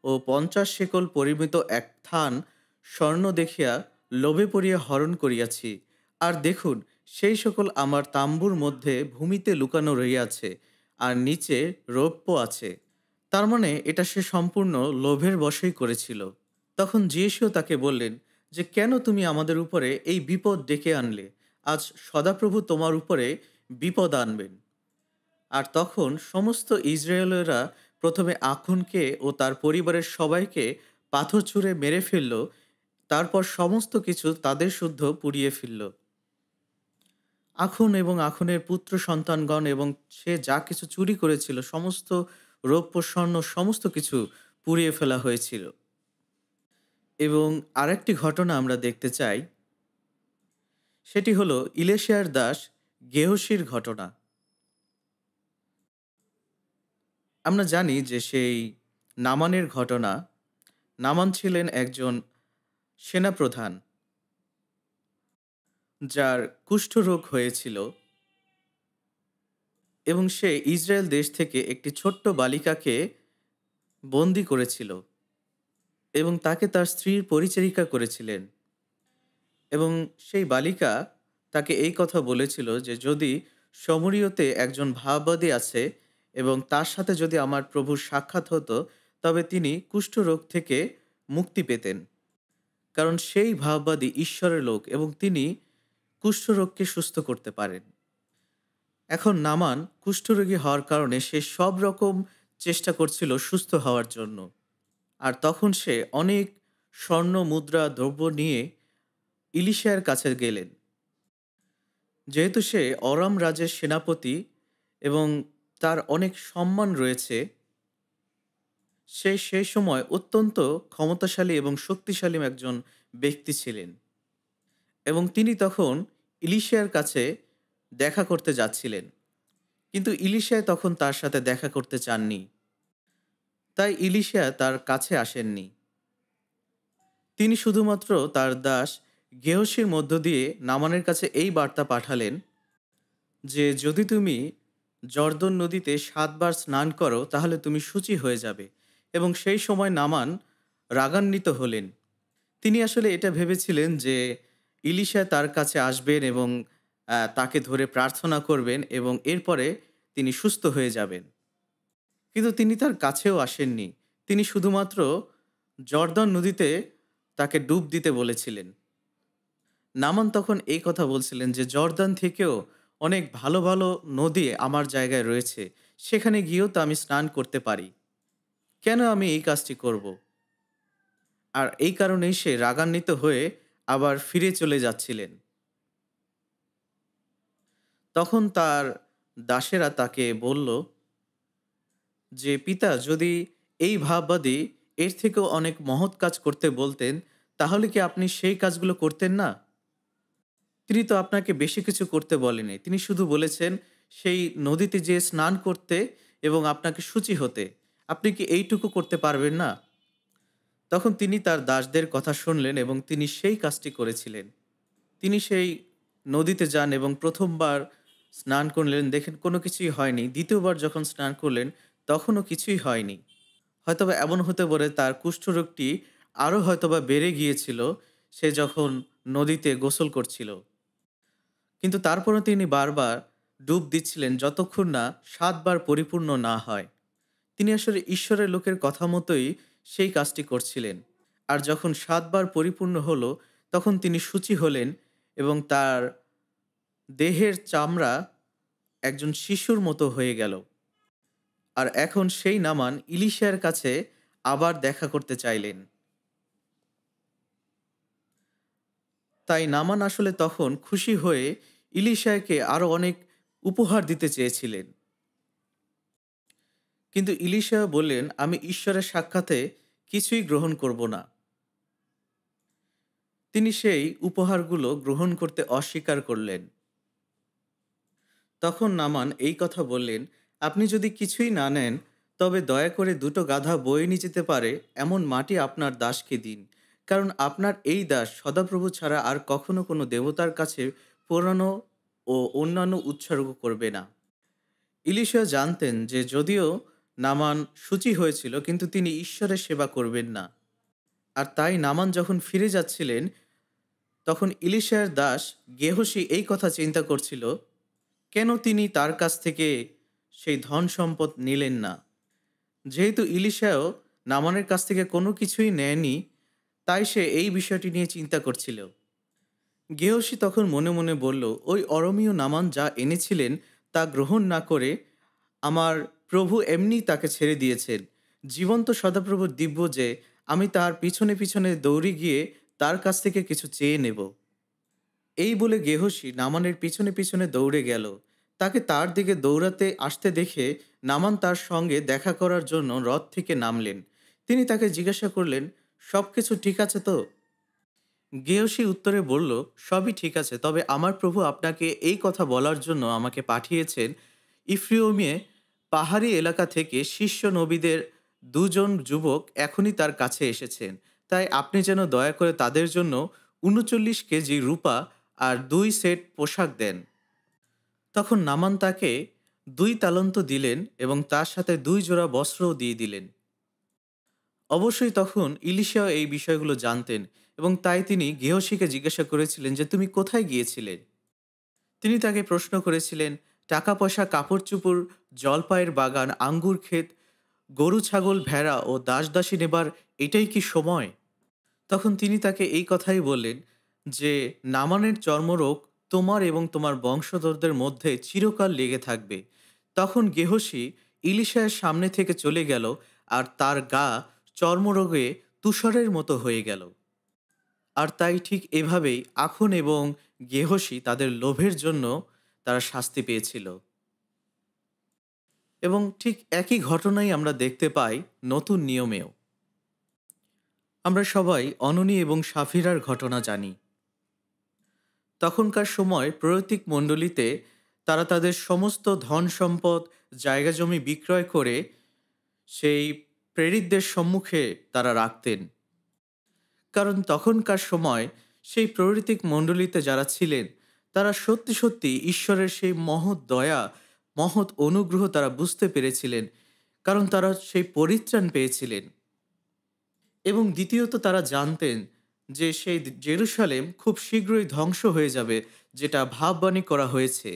ও ৫০ শেকল পরিমিত এক থান স্বর্ণ দেখিয়া লোভে পড়িয়া হরণ করিয়াছি। আর দেখুন, সেই সকল আমার তাম্বুর মধ্যে ভূমিতে লুকানো রহিয়াছে, আর নিচে রৌপ্য আছে। তার মানে এটা সে সম্পূর্ণ লোভের বশেই করেছিল। তখন যিশু তাকে বললেন যে, কেন তুমি আমাদের উপরে এই বিপদ ডেকে আনলে? আজ সদাপ্রভু তোমার উপরে বিপদ আনবেন। আর তখন সমস্ত ইসরায়েলেরা প্রথমে আখনকে ও তার পরিবারের সবাইকে পাথর ছুঁড়ে মেরে ফেলল। তারপর সমস্ত কিছু তাদের শুদ্ধ পুড়িয়ে ফেলল। আখন এবং আখনের পুত্র সন্তানগণ এবং সে যা কিছু চুরি করেছিল, সমস্ত রৌপ্য স্বর্ণ সমস্ত কিছু পুড়িয়ে ফেলা হয়েছিল। এবং আরেকটি ঘটনা আমরা দেখতে চাই, সেটি হলো ইলেশিয়ার দাস গেহসির ঘটনা। আমরা জানি যে সেই নামানের ঘটনা। নামান ছিলেন একজন সেনাপ্রধান, যার কুষ্ঠরোগ হয়েছিল এবং সে ইসরায়েল দেশ থেকে একটি ছোট্ট বালিকাকে বন্দি করেছিল এবং তাকে তার স্ত্রীর পরিচারিকা করেছিলেন। এবং সেই বালিকা তাকে এই কথা বলেছিল যে যদি সমরীয়তে একজন ভাববাদী আছে এবং তার সাথে যদি আমার প্রভুর সাক্ষাৎ হতো, তবে তিনি কুষ্ঠরোগ থেকে মুক্তি পেতেন, কারণ সেই ভাববাদী ঈশ্বরের লোক এবং তিনি কুষ্ঠরোগকে সুস্থ করতে পারেন। এখন নামান কুষ্ঠরোগী হওয়ার কারণে সে সব রকম চেষ্টা করছিল সুস্থ হওয়ার জন্য। আর তখন সে অনেক স্বর্ণ মুদ্রা দ্রব্য নিয়ে ইলিশার কাছে গেলেন। যেহেতু সে অরাম রাজের সেনাপতি এবং তার অনেক সম্মান রয়েছে, সে সেই সময় অত্যন্ত ক্ষমতাশালী এবং শক্তিশালী একজন ব্যক্তি ছিলেন। এবং তিনি তখন ইলিশার কাছে দেখা করতে যাচ্ছিলেন। কিন্তু ইলিশা তখন তার সাথে দেখা করতে চাননি। তাই ইলিশা তার কাছে আসেননি। তিনি শুধুমাত্র তার দাস গেহসির মধ্য দিয়ে নামানের কাছে এই বার্তা পাঠালেন যে, যদি তুমি জর্দন নদীতে ৭ বার স্নান করো তাহলে তুমি শুচি হয়ে যাবে। এবং সেই সময় নামান রাগান্বিত হলেন। তিনি আসলে এটা ভেবেছিলেন যে ইলিশা তার কাছে আসবেন এবং তাকে ধরে প্রার্থনা করবেন এবং এরপরে তিনি সুস্থ হয়ে যাবেন। কিন্তু তিনি তার কাছেও আসেননি। তিনি শুধুমাত্র জর্দন নদীতে তাকে ডুব দিতে বলেছিলেন। নামান তখন এই কথা বলছিলেন যে, জর্দান থেকেও অনেক ভালো, ভালো নদী আমার জায়গায় রয়েছে। সেখানে গিয়েও তো আমি স্নান করতে পারি। কেন আমি এই কাজটি করব? আর এই কারণেই সে রাগান্বিত হয়ে আবার ফিরে চলে যাচ্ছিলেন। তখন তার দাসেরা তাকে বলল যে, পিতা যদি এই ভাববাদী এর থেকেও অনেক মহৎ কাজ করতে বলতেন, তাহলে কি আপনি সেই কাজগুলো করতেন না? তিনি তো আপনাকে বেশি কিছু করতে বলেনি। তিনি শুধু বলেছেন সেই নদীতে যেয়ে স্নান করতে এবং আপনাকে শুচি হতে। আপনি কি এইটুকু করতে পারবেন না? তখন তিনি তার দাসদের কথা শুনলেন এবং তিনি সেই কাজটি করেছিলেন। তিনি সেই নদীতে যান এবং ১ম বার স্নান করলেন, দেখেন কোনো কিছুই হয়নি। ২য় বার যখন স্নান করলেন, তখনও কিছুই হয়নি। হয়তোবা এমন হতে পারে তার কুষ্ঠরোগটি আরও হয়তোবা বেড়ে গিয়েছিল, সে যখন নদীতে গোসল করছিল। কিন্তু তারপরও তিনি বারবার ডুব দিচ্ছিলেন যতক্ষণ না ৭ বার পরিপূর্ণ না হয়। তিনি আসলে ঈশ্বরের লোকের কথা মতোই সেই কাজটি করছিলেন। আর যখন ৭ বার পরিপূর্ণ হলো, তখন তিনি শুচি হলেন এবং তার দেহের চামড়া একজন শিশুর মতো হয়ে গেল। আর এখন সেই নামান ইলিশার কাছে আবার দেখা করতে চাইলেন। তাই নামান আসলে তখন খুশি হয়ে ইলিশাকে আরো অনেক উপহার দিতে চেয়েছিলেন। কিন্তু ইলিশা বললেন, আমি ঈশ্বরের সাক্ষাতে কিছুই গ্রহণ করব না। তিনি সেই উপহারগুলো গ্রহণ করতে অস্বীকার করলেন। তখন নামান এই কথা বললেন, আপনি যদি কিছুই না নেন, তবে দয়া করে ২টো গাধা বয়ে নিয়ে যেতে পারে এমন মাটি আপনার দাসকে দিন। কারণ আপনার এই দাস সদাপ্রভু ছাড়া আর কখনো কোনো দেবতার কাছে পুরানো ও অন্যান্য উৎসর্গ করবে না। ইলিশা জানতেন যে যদিও নামান শুচি হয়েছিল, কিন্তু তিনি ঈশ্বরের সেবা করবেন না। আর তাই নামান যখন ফিরে যাচ্ছিলেন, তখন ইলিশার দাস গেহসি এই কথা চিন্তা করছিল, কেন তিনি তার কাছ থেকে সেই ধন সম্পদ নিলেন না। যেহেতু ইলিশাও নামানের কাছ থেকে কোনো কিছুই নেয়নি, তাই সে এই বিষয়টি নিয়ে চিন্তা করছিল। গেহসি তখন মনে মনে বলল, ওই অরমীয় নামান যা এনেছিলেন তা গ্রহণ না করে আমার প্রভু এমনি তাকে ছেড়ে দিয়েছেন। জীবন্ত সদাপ্রভুর দিব্য যে আমি তার পিছনে পিছনে দৌড়ে গিয়ে তার কাছ থেকে কিছু চেয়ে নেব। এই বলে গেহসি নামানের পিছনে পিছনে দৌড়ে গেল। তাকে তার দিকে দৌড়াতে আসতে দেখে নামান তার সঙ্গে দেখা করার জন্য রথ থেকে নামলেন। তিনি তাকে জিজ্ঞাসা করলেন, সবকিছু ঠিক আছে তো? গেহসি উত্তরে বলল, সবই ঠিক আছে, তবে আমার প্রভু আপনাকে এই কথা বলার জন্য আমাকে পাঠিয়েছেন। ইফ্রিয়মে পাহাড়ি এলাকা থেকে শিষ্য নবীদের ২ জন যুবক এখনই তার কাছে এসেছেন। তাই আপনি যেন দয়া করে তাদের জন্য ৩৯ কেজি রূপা আর ২ সেট পোশাক দেন। তখন নামান তাকে ২ তালন্ত দিলেন এবং তার সাথে ২ জোড়া বস্ত্রও দিয়ে দিলেন। অবশ্যই তখন ইলিশাও এই বিষয়গুলো জানতেন এবং তাই তিনি গেহসিকে জিজ্ঞাসা করেছিলেন যে, তুমি কোথায় গিয়েছিলে? তিনি তাকে প্রশ্ন করেছিলেন, টাকা পয়সা, কাপড় চোপড়, জলপাইয়ের বাগান, আঙ্গুর ক্ষেত, গরু ছাগল ভেড়া ও দাস দাসী নেবার এটাই কি সময়? তখন তিনি তাকে এই কথাই বললেন যে, নামানের চর্মরোগ তোমার এবং তোমার বংশধরদের মধ্যে চিরকাল লেগে থাকবে। তখন গেহসি ইলিশার সামনে থেকে চলে গেল আর তার গা চর্মরোগে তুষারের মতো হয়ে গেল। আর তাই ঠিক এভাবেই আখন এবং গেহসি তাদের লোভের জন্য তারা শাস্তি পেয়েছিল। এবং ঠিক একই ঘটনাই আমরা দেখতে পাই নতুন নিয়মেও। আমরা সবাই অননি এবং সাফিরার ঘটনা জানি। তখনকার সময় প্রয়তিক মণ্ডলীতে তারা তাদের সমস্ত ধন সম্পদ, জায়গা জমি বিক্রয় করে সেই প্রেরিতদের সম্মুখে তারা রাখতেন। কারণ তখনকার সময় সেই প্রয়তিক মণ্ডলীতে যারা ছিলেন, তারা সত্যি সত্যি ঈশ্বরের সেই মহৎ দয়া, মহৎ অনুগ্রহ তারা বুঝতে পেরেছিলেন। কারণ তারা সেই পরিত্রাণ পেয়েছিলেন। এবং দ্বিতীয়ত তারা জানতেন যে সেই জেরুসালেম খুব শীঘ্রই ধ্বংস হয়ে যাবে, যেটা ভাববাণী করা হয়েছে।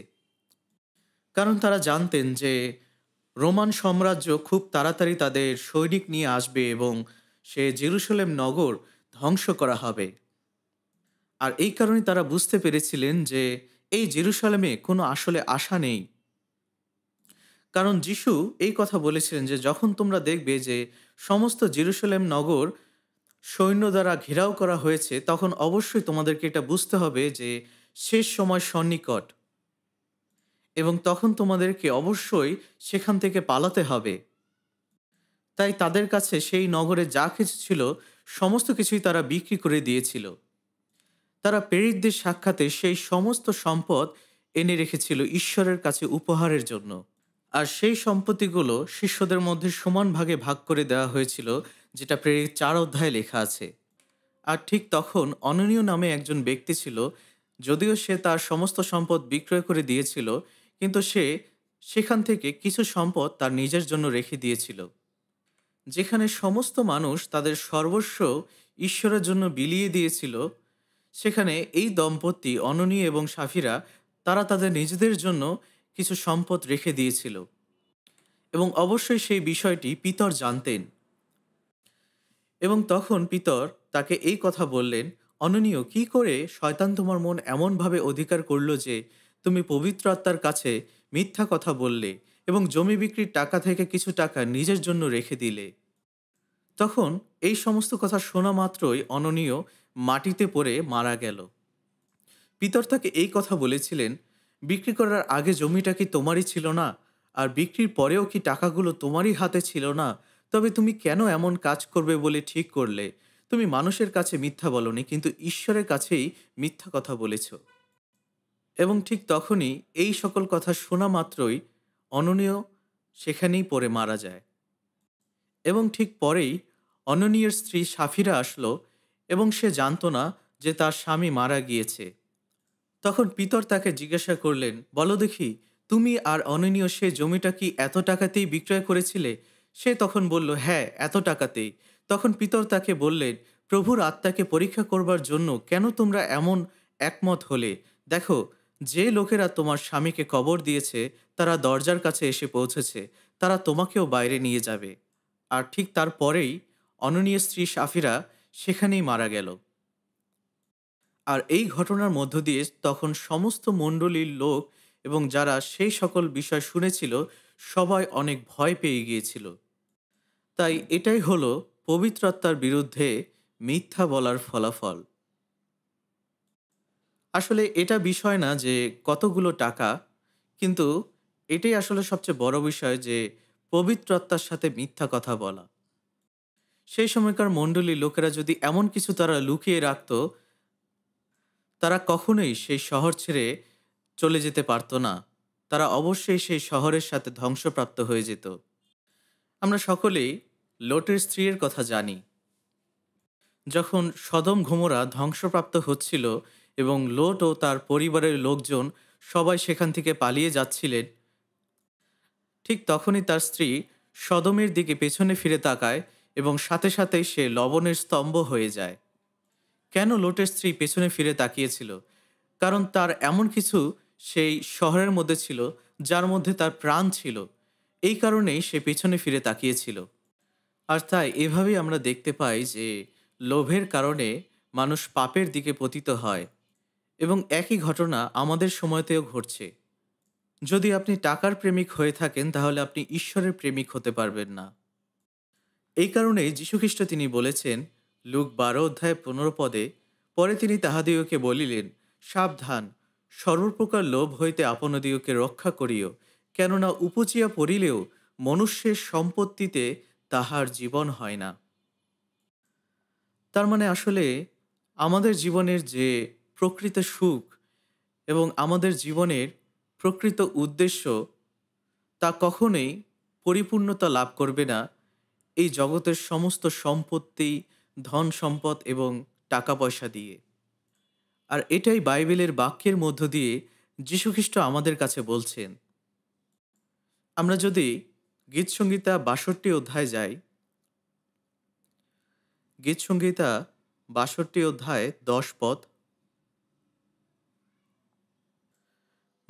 কারণ তারা জানতেন যে রোমান সাম্রাজ্য খুব তাড়াতাড়ি তাদের সৈনিক নিয়ে আসবে এবং সে জেরুসালেম নগর ধ্বংস করা হবে। আর এই কারণে তারা বুঝতে পেরেছিলেন যে এই জেরুসালেমে কোনো আসলে আশা নেই। কারণ যিশু এই কথা বলেছিলেন যে যখন তোমরা দেখবে যে সমস্ত জেরুসালেম নগর সৈন্য দ্বারা ঘেরাও করা হয়েছে, তখন অবশ্যই তোমাদেরকে এটা বুঝতে হবে যে শেষ সময় সন্নিকট, এবং তখন তোমাদেরকে অবশ্যই সেখান থেকে পালাতে হবে। তাই তাদের কাছে সেই নগরে যা কিছু ছিল সমস্ত কিছুই তারা বিক্রি করে দিয়েছিল। তারা প্রেরিতদের সাক্ষাতে সেই সমস্ত সম্পদ এনে রেখেছিল ঈশ্বরের কাছে উপহারের জন্য। আর সেই সম্পত্তিগুলো শিষ্যদের মধ্যে সমান ভাগে ভাগ করে দেওয়া হয়েছিল, যেটা প্রেরিত 4 অধ্যায়ে লেখা আছে। আর ঠিক তখন অননীয় নামে একজন ব্যক্তি ছিল। যদিও সে তার সমস্ত সম্পদ বিক্রয় করে দিয়েছিল, কিন্তু সে সেখান থেকে কিছু সম্পদ তার নিজের জন্য রেখে দিয়েছিল। যেখানে সমস্ত মানুষ তাদের সর্বস্ব ঈশ্বরের জন্য বিলিয়ে দিয়েছিল, সেখানে এই দম্পতি অননীয় এবং সাফিরা তারা তাদের নিজেদের জন্য কিছু সম্পদ রেখে দিয়েছিল। এবং অবশ্যই সেই বিষয়টি পিতর জানতেন। এবং তখন পিতর তাকে এই কথা বললেন, অননীয়, কি করে শয়তান তোমার মন এমনভাবে অধিকার করল যে তুমি পবিত্র আত্মার কাছে মিথ্যা কথা বললে এবং জমি বিক্রির টাকা থেকে কিছু টাকা নিজের জন্য রেখে দিলে? তখন এই সমস্ত কথা শোনা মাত্রই অননীয় মাটিতে পড়ে মারা গেল। পিতর তাকে এই কথা বলেছিলেন, বিক্রি করার আগে জমিটা কি তোমারই ছিল না? আর বিক্রির পরেও কি টাকাগুলো তোমারই হাতে ছিল না? তবে তুমি কেন এমন কাজ করবে বলে ঠিক করলে? তুমি মানুষের কাছে মিথ্যা বলনি, কিন্তু ঈশ্বরের কাছেই মিথ্যা কথা বলেছ। এবং ঠিক তখনই এই সকল কথা শোনা মাত্রই অননীয় সেখানেই পড়ে মারা যায়। এবং ঠিক পরেই অননীয়ের স্ত্রী সাফিরা আসলো, এবং সে জানতো না যে তার স্বামী মারা গিয়েছে। তখন পিতর তাকে জিজ্ঞাসা করলেন, বলো দেখি, তুমি আর অননীয় সে জমিটা কি এত টাকাতেই বিক্রয় করেছিলে? সে তখন বলল, হ্যাঁ, এত টাকাতেই। তখন পিতর তাকে বললেন, প্রভুর আত্মাকে পরীক্ষা করবার জন্য কেন তোমরা এমন একমত হলে? দেখো, যে লোকেরা তোমার স্বামীকে কবর দিয়েছে তারা দরজার কাছে এসে পৌঁছেছে, তারা তোমাকেও বাইরে নিয়ে যাবে। আর ঠিক তারপরেই অননীয় স্ত্রী সাফিরা সেখানেই মারা গেল। আর এই ঘটনার মধ্য দিয়ে তখন সমস্ত মণ্ডলীর লোক এবং যারা সেই সকল বিষয় শুনেছিল সবাই অনেক ভয় পেয়ে গিয়েছিল। তাই এটাই হলো পবিত্র আত্মার বিরুদ্ধে মিথ্যা বলার ফলাফল। আসলে এটা বিষয় না যে কতগুলো টাকা, কিন্তু এটাই আসলে সবচেয়ে বড় বিষয় যে পবিত্র আত্মার সাথে মিথ্যা কথা বলা। সেই সময়কার মণ্ডলীর লোকেরা যদি এমন কিছু তারা লুকিয়ে রাখত, তারা কখনোই সেই শহর ছেড়ে চলে যেতে পারত না। তারা অবশ্যই সেই শহরের সাথে ধ্বংসপ্রাপ্ত হয়ে যেত। আমরা সকলেই লোটের স্ত্রীর কথা জানি। যখন সদম গমোরা ধ্বংসপ্রাপ্ত হচ্ছিল এবং লোট ও তার পরিবারের লোকজন সবাই সেখান থেকে পালিয়ে যাচ্ছিলেন, ঠিক তখনই তার স্ত্রী সদমের দিকে পেছনে ফিরে তাকায় এবং সাথে সাথেই সে লবণের স্তম্ভ হয়ে যায়। কেন লোটের স্ত্রী পেছনে ফিরে তাকিয়েছিল? কারণ তার এমন কিছু সেই শহরের মধ্যে ছিল যার মধ্যে তার প্রাণ ছিল। এই কারণেই সে পেছনে ফিরে তাকিয়েছিল। আর তাই এভাবেই আমরা দেখতে পাই যে লোভের কারণে মানুষ পাপের দিকে পতিত হয়, এবং একই ঘটনা আমাদের সময়তেও ঘটছে। যদি আপনি টাকার প্রেমিক হয়ে থাকেন তাহলে আপনি ঈশ্বরের প্রেমিক হতে পারবেন না। এই কারণেই যীশুখ্রিস্ট তিনি বলেছেন লুক 12 অধ্যায় 15 পদে, পরে তিনি তাহাদিগকে বলিলেন, সাবধান, সর্বপ্রকার লোভ হইতে আপনাদিগকে রক্ষা করিও, কেননা উপচিয়া পড়িলেও মনুষ্যের সম্পত্তিতে তাহার জীবন হয় না। তার মানে আসলে আমাদের জীবনের যে প্রকৃত সুখ এবং আমাদের জীবনের প্রকৃত উদ্দেশ্য তা কখনোই পরিপূর্ণতা লাভ করবে না এই জগতের সমস্ত সম্পত্তি, ধন সম্পদ এবং টাকা পয়সা দিয়ে। আর এটাই বাইবেলের বাক্যের মধ্য দিয়ে যীশুখ্রিস্ট আমাদের কাছে বলছেন। আমরা যদি গীতসংহিতা ৬২ অধ্যায়ে যাই, গীতসংহিতা ৬২ অধ্যায় ১০ পদ,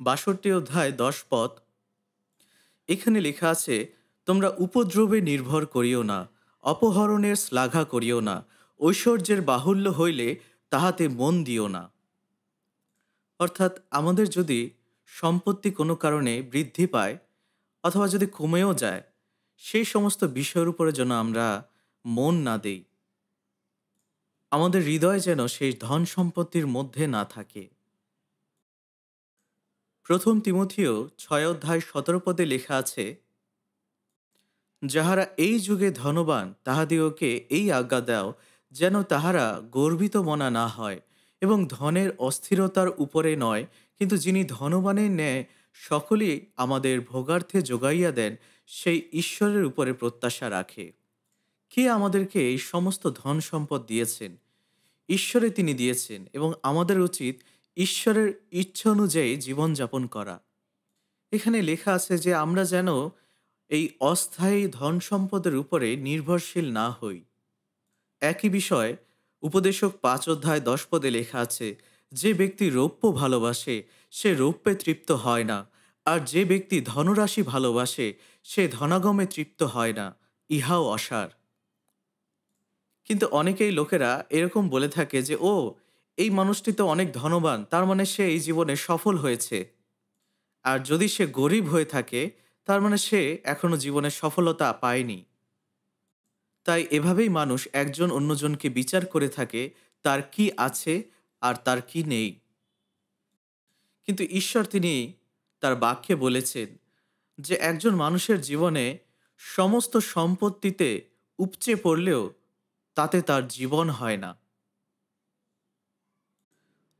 ৬২ অধ্যায় ১০ পদ, এখানে লেখা আছে, তোমরা উপদ্রবে নির্ভর করিও না, অপহরণের শ্লাঘা করিও না, ঐশ্বর্যের বাহুল্য হইলে তাহাতে মন দিও না। অর্থাৎ আমাদের যদি সম্পত্তি কোনো কারণে বৃদ্ধি পায় অথবা যদি কমেও যায়, সেই সমস্ত বিষয়ের উপরে যেন আমরা মন না দেই। আমাদের হৃদয় যেন সেই ধন সম্পত্তির মধ্যে না থাকে। প্রথম তিমথিও ৬ অধ্যায় ১৭ পদে লেখা আছে, যাহারা এই যুগে ধনবান তাহাদিওকে এই আজ্ঞা দাও, যেন তাহারা গর্বিত মনা না হয় এবং ধনের অস্থিরতার উপরে নয়, কিন্তু যিনি ধনবানের ন্যায় সকলেই আমাদের ভোগার্থে যোগাইয়া দেন, সেই ঈশ্বরের উপরে প্রত্যাশা রাখে। কে আমাদেরকে এই সমস্ত ধন সম্পদ দিয়েছেন? ঈশ্বরে তিনি দিয়েছেন এবং আমাদের উচিত ঈশ্বরের ইচ্ছা অনুযায়ী জীবনযাপন করা। এখানে লেখা আছে যে আমরা যেন এই অস্থায়ী ধন সম্পদের উপরে নির্ভরশীল না হই। একই বিষয় উপদেশক ৫ অধ্যায় ১০ পদে লেখা আছে, যে ব্যক্তি রৌপ্য ভালোবাসে সে রৌপ্যে তৃপ্ত হয় না, আর যে ব্যক্তি ধনরাশি ভালোবাসে সে ধনাগমে তৃপ্ত হয় না, ইহাও অসার। কিন্তু অনেকেই লোকেরা এরকম বলে থাকে যে, ও, এই মানুষটি তো অনেক ধনবান, তার মানে সে এই জীবনে সফল হয়েছে। আর যদি সে গরিব হয়ে থাকে, তার মানে সে এখনো জীবনে সফলতা পায়নি। তাই এভাবেই মানুষ একজন অন্যজনকে বিচার করে থাকে, তার কি আছে আর তার কি নেই। কিন্তু ঈশ্বর তিনি তার বাক্যে বলেছেন যে একজন মানুষের জীবনে সমস্ত সম্পত্তিতে উপচে পড়লেও তাতে তার জীবন হয় না।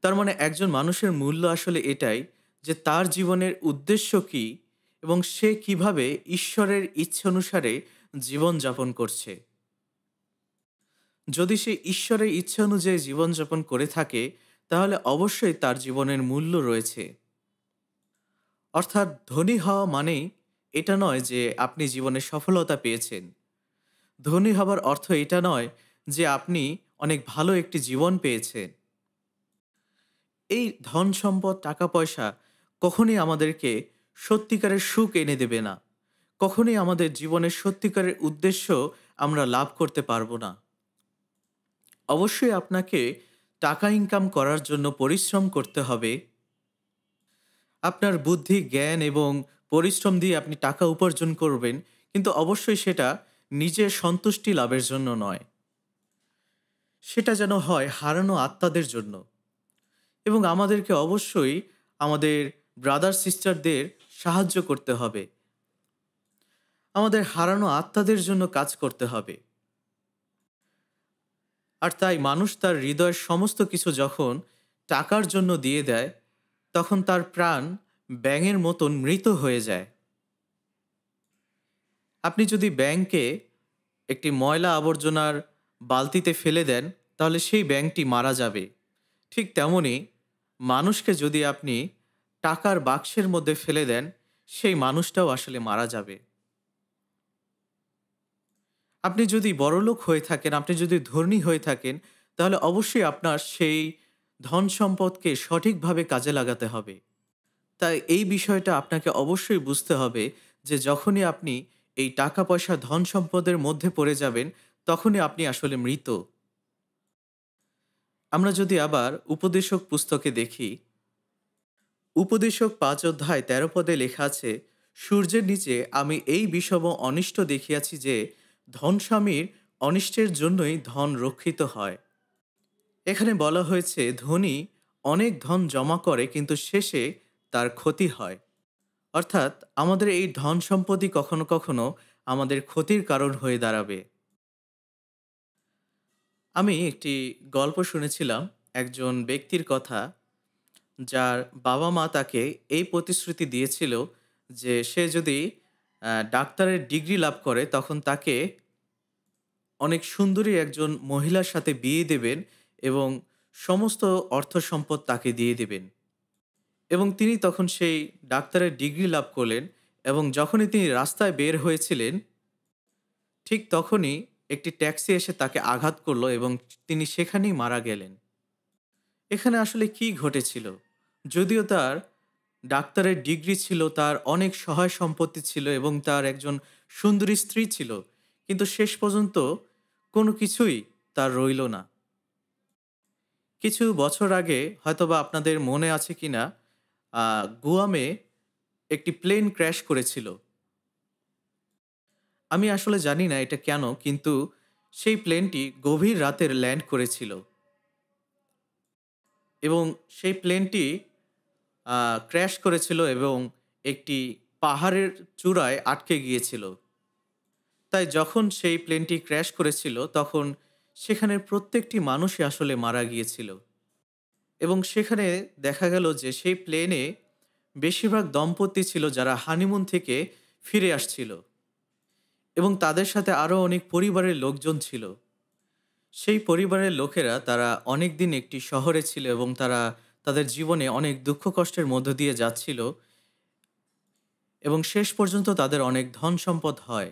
তার মানে একজন মানুষের মূল্য আসলে এটাই যে তার জীবনের উদ্দেশ্য কি এবং সে কিভাবে ঈশ্বরের ইচ্ছে অনুসারে জীবনযাপন করছে। যদি সে ঈশ্বরের ইচ্ছা অনুযায়ী জীবনযাপন করে থাকে, তাহলে অবশ্যই তার জীবনের মূল্য রয়েছে। অর্থাৎ ধনী হওয়া মানেই এটা নয় যে আপনি জীবনে সফলতা পেয়েছেন। ধনী হবার অর্থ এটা নয় যে আপনি অনেক ভালো একটি জীবন পেয়েছেন। এই ধন সম্পদ, টাকা পয়সা কখনই আমাদেরকে সত্যিকারের সুখ এনে দেবে না। কখনই আমাদের জীবনের সত্যিকারের উদ্দেশ্য আমরা লাভ করতে পারবো না। অবশ্যই আপনাকে টাকা ইনকাম করার জন্য পরিশ্রম করতে হবে। আপনার বুদ্ধি, জ্ঞান এবং পরিশ্রম দিয়ে আপনি টাকা উপার্জন করবেন, কিন্তু অবশ্যই সেটা নিজের সন্তুষ্টি লাভের জন্য নয়। সেটা যেন হয় হারানো আত্মাদের জন্য। এবং আমাদেরকে অবশ্যই আমাদের ব্রাদার সিস্টারদের সাহায্য করতে হবে। আমাদের হারানো আত্মাদের জন্য কাজ করতে হবে। আর তাই মানুষ তার হৃদয়ের সমস্ত কিছু যখন টাকার জন্য দিয়ে দেয়, তখন তার প্রাণ ব্যাঙের মতন মৃত হয়ে যায়। আপনি যদি ব্যাঙকে একটি ময়লা আবর্জনার বালতিতে ফেলে দেন, তাহলে সেই ব্যাঙটি মারা যাবে। ঠিক তেমনি মানুষকে যদি আপনি টাকার বাক্সের মধ্যে ফেলে দেন, সেই মানুষটাও আসলে মারা যাবে। আপনি যদি বড়লোক হয়ে থাকেন, আপনি যদি ধনী হয়ে থাকেন, তাহলে অবশ্যই আপনার সেই ধন সম্পদকে সঠিকভাবে কাজে লাগাতে হবে। তাই এই বিষয়টা আপনাকে অবশ্যই বুঝতে হবে যে যখনই আপনি এই টাকা পয়সা, ধন সম্পদের মধ্যে পড়ে যাবেন, তখনই আপনি আসলে মৃত। আমরা যদি আবার উপদেশক পুস্তকে দেখি, উপদেশক ৫ অধ্যায় ১৩ পদে লেখা আছে, সূর্যের নিচে আমি এই বিষম অনিষ্ট দেখিয়াছি যে ধনস্বামীর অনিষ্টের জন্যই ধন রক্ষিত হয়। এখানে বলা হয়েছে ধনী অনেক ধন জমা করে কিন্তু শেষে তার ক্ষতি হয়। অর্থাৎ আমাদের এই ধন সম্পত্তি কখনো কখনো আমাদের ক্ষতির কারণ হয়ে দাঁড়াবে। আমি একটি গল্প শুনেছিলাম একজন ব্যক্তির কথা। যার বাবা-মা তাকে এই প্রতিশ্রুতি দিয়েছিল যে সে যদি ডাক্তারের ডিগ্রি লাভ করে তখন তাকে অনেক সুন্দরী একজন মহিলার সাথে বিয়ে দেবেন এবং সমস্ত অর্থ সম্পদ তাকে দিয়ে দিবেন। এবং তিনি তখন সেই ডাক্তারের ডিগ্রি লাভ করলেন এবং যখনই তিনি রাস্তায় বের হয়েছিলেন, ঠিক তখনই একটি ট্যাক্সি এসে তাকে আঘাত করল এবং তিনি সেখানেই মারা গেলেন। এখানে আসলে কি ঘটেছিল? যদিও তার ডাক্তারের ডিগ্রি ছিল, তার অনেক সহায় সম্পত্তি ছিল এবং তার একজন সুন্দরী স্ত্রী ছিল, কিন্তু শেষ পর্যন্ত কোনো কিছুই তার রইল না। কিছু বছর আগে হয়তোবা আপনাদের মনে আছে কিনা, গুয়ামে একটি প্লেন ক্র্যাশ করেছিল। আমি আসলে জানি না এটা কেন, কিন্তু সেই প্লেনটি গভীর রাতের ল্যান্ড করেছিল এবং সেই প্লেনটি ক্র্যাশ করেছিল এবং একটি পাহাড়ের চূড়ায় আটকে গিয়েছিল। তাই যখন সেই প্লেনটি ক্র্যাশ করেছিল তখন সেখানের প্রত্যেকটি মানুষই আসলে মারা গিয়েছিল এবং সেখানে দেখা গেল যে সেই প্লেনে বেশিরভাগ দম্পতি ছিল যারা হানিমুন থেকে ফিরে আসছিল এবং তাদের সাথে আরও অনেক পরিবারের লোকজন ছিল। সেই পরিবারের লোকেরা তারা অনেকদিন একটি শহরে ছিল এবং তারা তাদের জীবনে অনেক দুঃখ কষ্টের মধ্য দিয়ে যাচ্ছিল এবং শেষ পর্যন্ত তাদের অনেক ধন সম্পদ হয়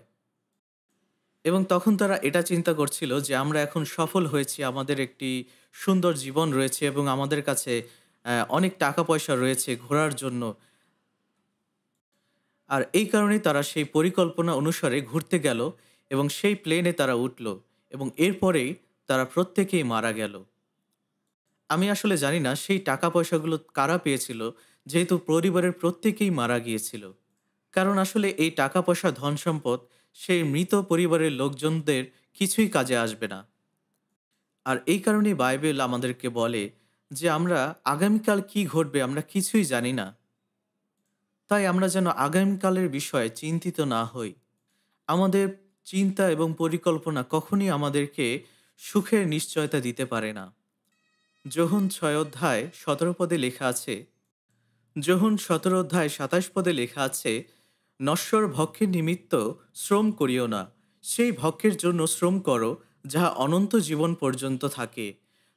এবং তখন তারা এটা চিন্তা করছিল যে আমরা এখন সফল হয়েছি, আমাদের একটি সুন্দর জীবন রয়েছে এবং আমাদের কাছে অনেক টাকা পয়সা রয়েছে ঘোরার জন্য। আর এই কারণেই তারা সেই পরিকল্পনা অনুসারে ঘুরতে গেল এবং সেই প্লেনে তারা উঠল এবং এরপরেই তারা প্রত্যেকেই মারা গেল। আমি আসলে জানি না সেই টাকা পয়সাগুলো কারা পেয়েছিল, যেহেতু পরিবারের প্রত্যেকেই মারা গিয়েছিল। কারণ আসলে এই টাকা পয়সা ধন সম্পদ সেই মৃত পরিবারের লোকজনদের কিছুই কাজে আসবে না। আর এই কারণেই বাইবেল আমাদেরকে বলে যে আমরা আগামীকাল কি ঘটবে আমরা কিছুই জানি না। তাই আমরা যেন আগামীকালের বিষয়ে চিন্তিত না হই। আমাদের চিন্তা এবং পরিকল্পনা কখনই আমাদেরকে সুখের নিশ্চয়তা দিতে পারে না। যোহন ৬ অধ্যায় ১৭ পদে লেখা আছে, যোহন ১৭ অধ্যায় ২৭ পদে লেখা আছে, নশ্বর ভক্ষের নিমিত্ত শ্রম করিও না, সেই ভক্ষের জন্য শ্রম করো যাহা অনন্ত জীবন পর্যন্ত থাকে,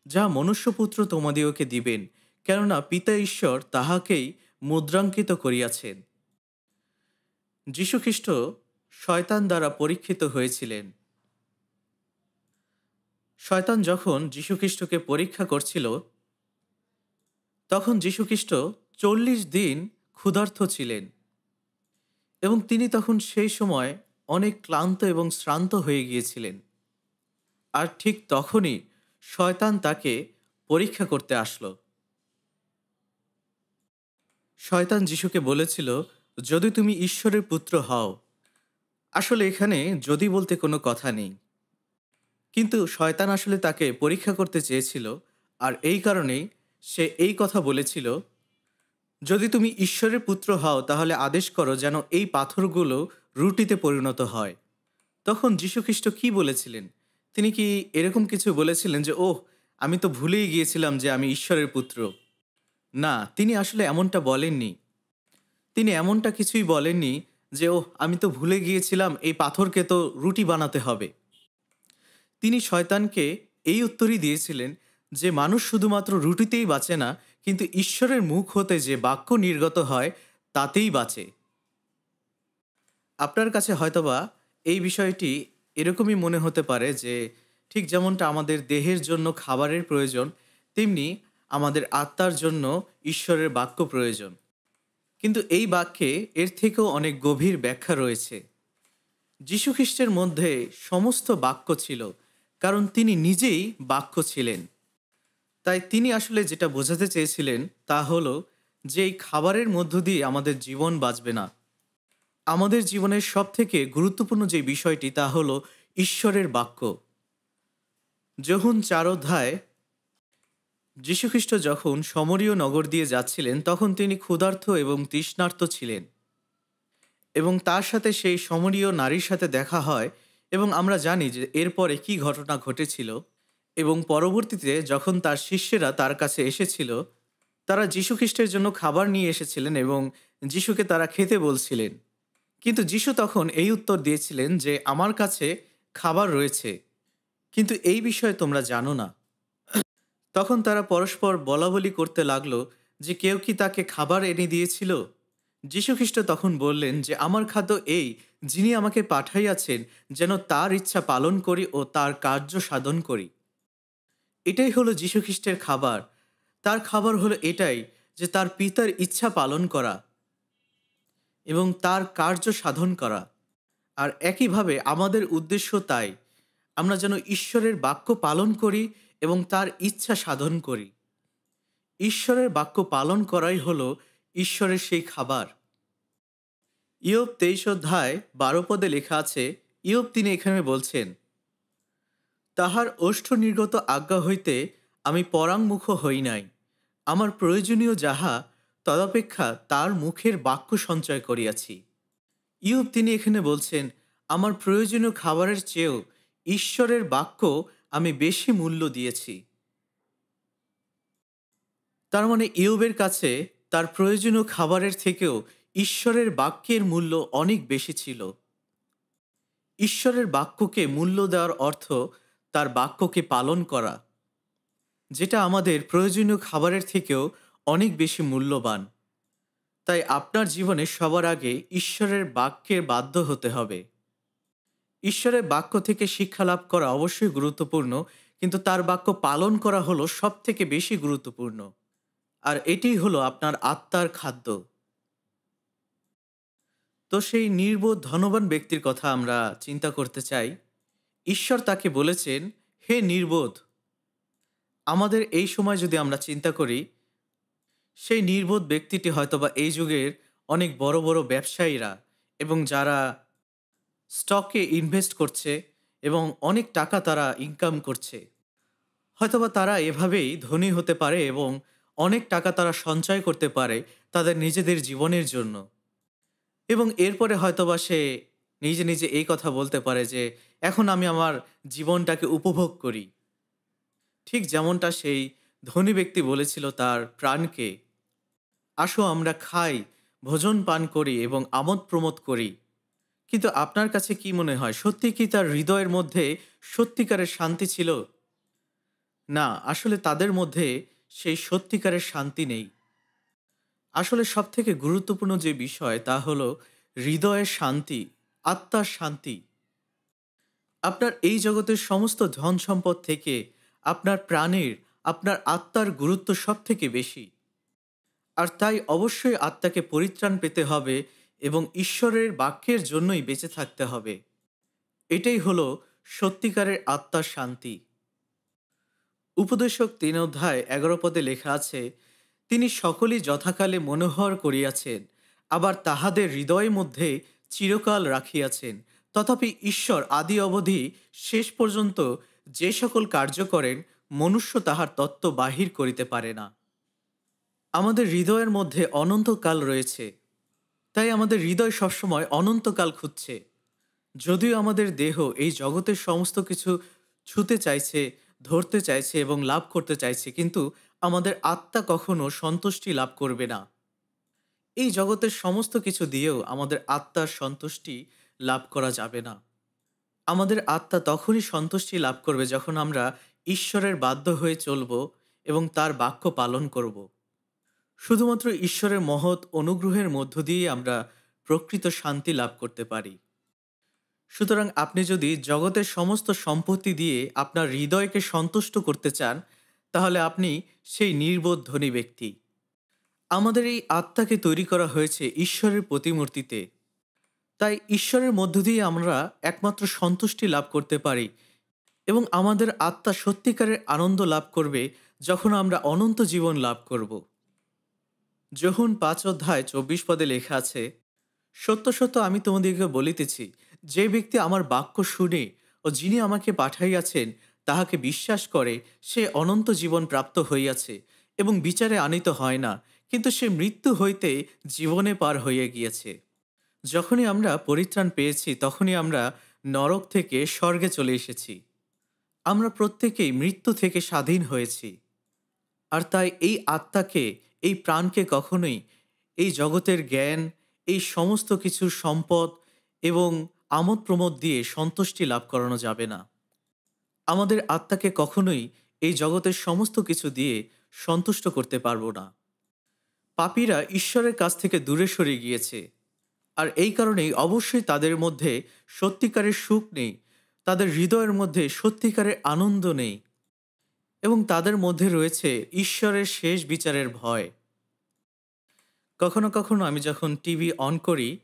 যাহা মনুষ্যপুত্র তোমাদিওকে দিবেন, কেননা পিতা ঈশ্বর তাহাকেই মুদ্রাঙ্কিত করিয়াছেন। যীশুখ্রিস্ট শয়তান দ্বারা পরীক্ষিত হয়েছিলেন। শয়তান যখন যীশুখ্রিস্টকে পরীক্ষা করছিল তখন যীশুখ্রিস্ট ৪০ দিন ক্ষুধার্ত ছিলেন এবং তিনি তখন সেই সময় অনেক ক্লান্ত এবং শ্রান্ত হয়ে গিয়েছিলেন। আর ঠিক তখনই শয়তান তাকে পরীক্ষা করতে আসলো। শয়তান যিশুকে বলেছিল, যদি তুমি ঈশ্বরের পুত্র হও। আসলে এখানে যদি বলতে কোনো কথা নেই, কিন্তু শয়তান আসলে তাকে পরীক্ষা করতে চেয়েছিল। আর এই কারণেই সে এই কথা বলেছিল, যদি তুমি ঈশ্বরের পুত্র হও তাহলে আদেশ করো যেন এই পাথরগুলো রুটিতে পরিণত হয়। তখন যীশুখ্রিস্ট কি বলেছিলেন? তিনি কি এরকম কিছু বলেছিলেন যে ওহ, আমি তো ভুলেই গিয়েছিলাম যে আমি ঈশ্বরের পুত্র? না, তিনি আসলে এমনটা বলেননি। তিনি এমনটা কিছুই বলেননি যে ওহ, আমি তো ভুলে গিয়েছিলাম এই পাথরকে তো রুটি বানাতে হবে। তিনি শয়তানকে এই উত্তরই দিয়েছিলেন যে মানুষ শুধুমাত্র রুটিতেই বাঁচে না, কিন্তু ঈশ্বরের মুখ হতে যে বাক্য নির্গত হয় তাতেই বাঁচে। আপনার কাছে হয়তোবা এই বিষয়টি এরকমই মনে হতে পারে যে ঠিক যেমনটা আমাদের দেহের জন্য খাবারের প্রয়োজন, তেমনি আমাদের আত্মার জন্য ঈশ্বরের বাক্য প্রয়োজন। কিন্তু এই বাক্যে এর থেকেও অনেক গভীর ব্যাখ্যা রয়েছে। যীশুখ্রিস্টের মধ্যে সমস্ত বাক্য ছিল, কারণ তিনি নিজেই বাক্য ছিলেন। তাই তিনি আসলে যেটা বোঝাতে চেয়েছিলেন তা হলো যে এই খাবারের মধ্য দিয়ে আমাদের জীবন বাঁচবে না। আমাদের জীবনের সবথেকে গুরুত্বপূর্ণ যে বিষয়টি তা হলো ঈশ্বরের বাক্য। যোহন ৪ অধ্যায় যীশুখ্রিস্ট যখন সমরীয় নগর দিয়ে যাচ্ছিলেন তখন তিনি ক্ষুধার্ত এবং তৃষ্ণার্ত ছিলেন এবং তার সাথে সেই সমরীয় নারীর সাথে দেখা হয় এবং আমরা জানি যে এরপরে কি ঘটনা ঘটেছিল। এবং পরবর্তীতে যখন তার শিষ্যেরা তার কাছে এসেছিল তারা যীশু খ্রিস্টের জন্য খাবার নিয়ে এসেছিলেন এবং যীশুকে তারা খেতে বলছিলেন। কিন্তু যীশু তখন এই উত্তর দিয়েছিলেন যে, আমার কাছে খাবার রয়েছে, কিন্তু এই বিষয়ে তোমরা জানো না। তখন তারা পরস্পর বলাবলি করতে লাগলো যে কেউ কি তাকে খাবার এনে দিয়েছিল। যীশুখ্রিস্ট তখন বললেন যে, আমার খাদ্য এই, যিনি আমাকে পাঠাইয়াছেন, যেন তার ইচ্ছা পালন করি ও তার কার্য সাধন করি। এটাই হলো যীশুখ্রিস্টের খাবার। তার খাবার হলো এটাই, যে তার পিতার ইচ্ছা পালন করা এবং তার কার্য সাধন করা। আর একইভাবে আমাদের উদ্দেশ্য তাই, আমরা যেন ঈশ্বরের বাক্য পালন করি এবং তার ইচ্ছা সাধন করি। ঈশ্বরের বাক্য পালন করাই হলো ঈশ্বরের সেই খাবার। ইয়োব 23 অধ্যায় 12 পদে লেখা আছে, ইয়োব তিনি এখানে বলছেন, তাহার ওষ্ঠ নির্গত আজ্ঞা হইতে আমি পরাঙ্মুখ হই নাই। আমার প্রয়োজনীয় যাহা, তদপেক্ষা তার মুখের বাক্য সঞ্চয় করিয়াছি। ইয়োব তিনি এখানে বলছেন, আমার প্রয়োজনীয় খাবারের চেয়েও ঈশ্বরের বাক্য আমি বেশি মূল্য দিয়েছি। তার মানে ইয়োবের কাছে তার প্রয়োজনীয় খাবারের থেকেও ঈশ্বরের বাক্যের মূল্য অনেক বেশি ছিল। ঈশ্বরের বাক্যকে মূল্য দেওয়ার অর্থ তার বাক্যকে পালন করা, যেটা আমাদের প্রয়োজনীয় খাবারের থেকেও অনেক বেশি মূল্যবান। তাই আপনার জীবনে সবার আগে ঈশ্বরের বাক্যের বাধ্য হতে হবে। ঈশ্বরের বাক্য থেকে শিক্ষা লাভ করা অবশ্যই গুরুত্বপূর্ণ, কিন্তু তার বাক্য পালন করা হলো সব থেকে বেশি গুরুত্বপূর্ণ। আর এটিই হলো আপনার আত্মার খাদ্য। তো সেই নির্বোধ ধনবান ব্যক্তির কথা আমরা চিন্তা করতে চাই। ঈশ্বর তাকে বলেছেন, হে নির্বোধ। আমাদের এই সময় যদি আমরা চিন্তা করি, সেই নির্বোধ ব্যক্তিটি হয়তোবা এই যুগের অনেক বড় বড় ব্যবসায়ীরা এবং যারা স্টকে ইনভেস্ট করছে এবং অনেক টাকা তারা ইনকাম করছে, হয়তোবা তারা এভাবেই ধনী হতে পারে এবং অনেক টাকা তারা সঞ্চয় করতে পারে তাদের নিজেদের জীবনের জন্য। এবং এরপরে হয়তোবা সে নিজে নিজে এই কথা বলতে পারে যে, এখন আমি আমার জীবনটাকে উপভোগ করি। ঠিক যেমনটা সেই ধনী ব্যক্তি বলেছিল তার প্রাণকে, আসো আমরা খাই, ভোজন পান করি এবং আমোদ প্রমোদ করি। কিন্তু আপনার কাছে কি মনে হয়, সত্যি কি তার হৃদয়ের মধ্যে সত্যিকারের শান্তি ছিল? না, আসলে তাদের মধ্যে সেই সত্যিকারের শান্তি নেই। আসলে সবথেকে গুরুত্বপূর্ণ যে বিষয় তা হলো হৃদয়ের শান্তি, আত্মার শান্তি। আপনার এই জগতের সমস্ত ধন সম্পদ থেকে আপনার প্রাণের, আপনার আত্মার গুরুত্ব সবথেকে বেশি। আর তাই অবশ্যই আত্মাকে পরিত্রাণ পেতে হবে এবং ঈশ্বরের বাক্যের জন্যই বেঁচে থাকতে হবে। এটাই হলো সত্যিকারের আত্মার শান্তি। উপদেশক 3 অধ্যায় 11 পদে লেখা আছে, তিনি সকলই যথাকালে মনোহর করিয়াছেন, আবার তাহাদের হৃদয়ের মধ্যে চিরকাল রাখিয়াছেন। তথাপি ঈশ্বর আদি অবধি শেষ পর্যন্ত যে সকল কার্য করেন, মনুষ্য তাহার তত্ত্ব বাহির করিতে পারে না। আমাদের হৃদয়ের মধ্যে অনন্তকাল রয়েছে, তাই আমাদের হৃদয় সবসময় অনন্তকাল খুঁজছে। যদিও আমাদের দেহ এই জগতের সমস্ত কিছু ছুঁতে চাইছে, ধরতে চাইছে এবং লাভ করতে চাইছে, কিন্তু আমাদের আত্মা কখনো সন্তুষ্টি লাভ করবে না। এই জগতের সমস্ত কিছু দিয়েও আমাদের আত্মার সন্তুষ্টি লাভ করা যাবে না। আমাদের আত্মা তখনই সন্তুষ্টি লাভ করবে যখন আমরা ঈশ্বরের বাধ্য হয়ে চলব এবং তার বাক্য পালন করব। শুধুমাত্র ঈশ্বরের মহৎ অনুগ্রহের মধ্য দিয়েই আমরা প্রকৃত শান্তি লাভ করতে পারি। সুতরাং আপনি যদি জগতের সমস্ত সম্পত্তি দিয়ে আপনার হৃদয়কে সন্তুষ্ট করতে চান, তাহলে আপনি সেই নির্বোধ ধনী ব্যক্তি। আমাদের এই আত্মাকে তৈরি করা হয়েছে ঈশ্বরের প্রতিমূর্তিতে। তাই ঈশ্বরের মধ্য দিয়ে আমরা একমাত্র সন্তুষ্টি লাভ করতে পারি এবং আমাদের আত্মা সত্যিকারের আনন্দ লাভ করবে যখন আমরা অনন্ত জীবন লাভ করব। যোহন 5 অধ্যায় 24 পদে লেখা আছে, সত্য সত্য আমি তোমাদিগকে বলিতেছি, যে ব্যক্তি আমার বাক্য শুনে ও যিনি আমাকে পাঠাইয়াছেন তাহাকে বিশ্বাস করে, সে অনন্ত জীবন প্রাপ্ত হইয়াছে এবং বিচারে আনিত হয় না, কিন্তু সে মৃত্যু হইতে জীবনে পার হইয়া গিয়েছে। যখনই আমরা পরিত্রাণ পেয়েছি তখনই আমরা নরক থেকে স্বর্গে চলে এসেছি। আমরা প্রত্যেকেই মৃত্যু থেকে স্বাধীন হয়েছি। আর তাই এই আত্মাকে এই প্রাণকে কখনোই এই জগতের জ্ঞান, এই সমস্ত কিছুর সম্পদ এবং আমোদ প্রমোদ দিয়ে সন্তুষ্টি লাভ করানো যাবে না। আমাদের আত্মাকে কখনোই এই জগতের সমস্ত কিছু দিয়ে সন্তুষ্ট করতে পারবো না। পাপীরা ঈশ্বরের কাছ থেকে দূরে সরে গিয়েছে। আর এই কারণেই অবশ্যই তাদের মধ্যে সত্যিকারের সুখ নেই, তাদের হৃদয়ের মধ্যে সত্যিকারের আনন্দ নেই এবং তাদের মধ্যে রয়েছে ঈশ্বরের শেষ বিচারের ভয়। কখনো কখনো আমি যখন টিভি অন করি,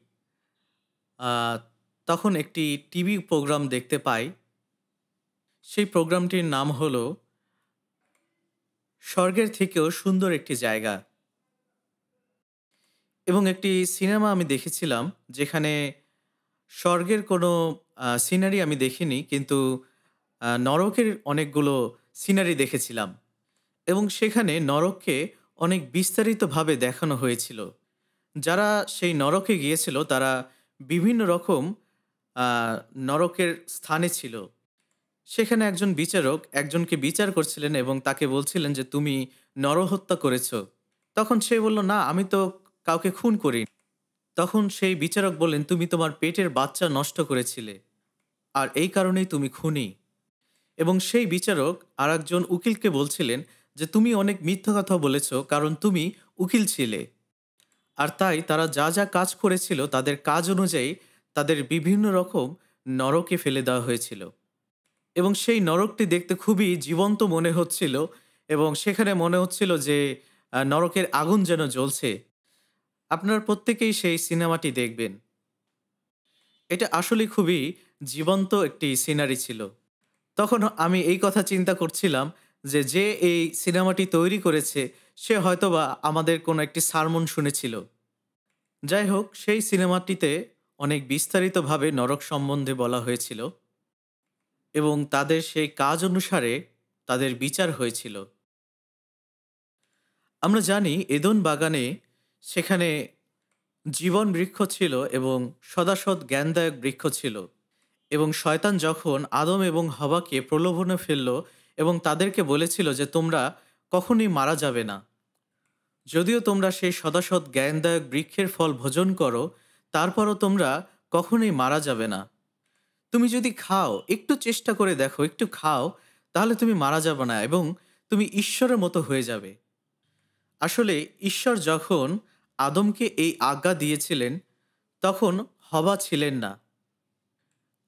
আহ, তখন একটি টিভি প্রোগ্রাম দেখতে পাই। সেই প্রোগ্রামটির নাম হলো স্বর্গের থেকেও সুন্দর একটি জায়গা। এবং একটি সিনেমা আমি দেখেছিলাম যেখানে স্বর্গের কোনো সিনারি আমি দেখিনি, কিন্তু নরকের অনেকগুলো সিনারি দেখেছিলাম এবং সেখানে নরককে অনেক বিস্তারিতভাবে দেখানো হয়েছিল। যারা সেই নরকে গিয়েছিল তারা বিভিন্ন রকম আ নরকের স্থানে ছিল। সেখানে একজন বিচারক একজনকে বিচার করছিলেন এবং তাকে বলছিলেন যে, "তুমি নরহত্যা করেছ।" তখন সে বলল, "না, আমি তো কাউকে খুন করিনি।" তখন সেই বিচারক বললেন, "তুমি তোমার পেটের বাচ্চা নষ্ট করেছিলে। আর এই কারণেই তুমি খুনি।" এবং সেই বিচারক আরেকজন উকিলকে বলছিলেন যে, "তুমি অনেক মিথ্যা কথা বলেছ, কারণ তুমি উকিল ছিলে।" আর তাই তারা যা, যা কাজ করেছিল তাদের কাজ অনুযায়ী তাদের বিভিন্ন রকম নরকে ফেলে দেওয়া হয়েছিল। এবং সেই নরকটি দেখতে খুবই জীবন্ত মনে হচ্ছিল এবং সেখানে মনে হচ্ছিল যে নরকের আগুন যেন জ্বলছে। আপনারা প্রত্যেকেই সেই সিনেমাটি দেখবেন। এটা আসলেই খুবই জীবন্ত একটি সিনারি ছিল। তখন আমি এই কথা চিন্তা করছিলাম যে, যে এই সিনেমাটি তৈরি করেছে সে হয়তোবা আমাদের কোনো একটি সারমন শুনেছিল। যাই হোক, সেই সিনেমাটিতে অনেক বিস্তারিতভাবে নরক সম্বন্ধে বলা হয়েছিল এবং তাদের সেই কাজ অনুসারে তাদের বিচার হয়েছিল। আমরা জানি এদন বাগানে সেখানে জীবন বৃক্ষ ছিল এবং সদাসৎ জ্ঞানদায়ক বৃক্ষ ছিল এবং শয়তান যখন আদম এবং হাওয়াকে প্রলোভনে ফেলল এবং তাদেরকে বলেছিল যে তোমরা কখনোই মারা যাবে না, যদিও তোমরা সেই সদাসৎ জ্ঞানদায়ক বৃক্ষের ফল ভোজন করো, তারপরও তোমরা কখনোই মারা যাবে না। তুমি যদি খাও, একটু চেষ্টা করে দেখো, একটু খাও, তাহলে তুমি মারা যাবে না এবং তুমি ঈশ্বরের মতো হয়ে যাবে। আসলে ঈশ্বর যখন আদমকে এই আজ্ঞা দিয়েছিলেন তখন হবা ছিলেন না।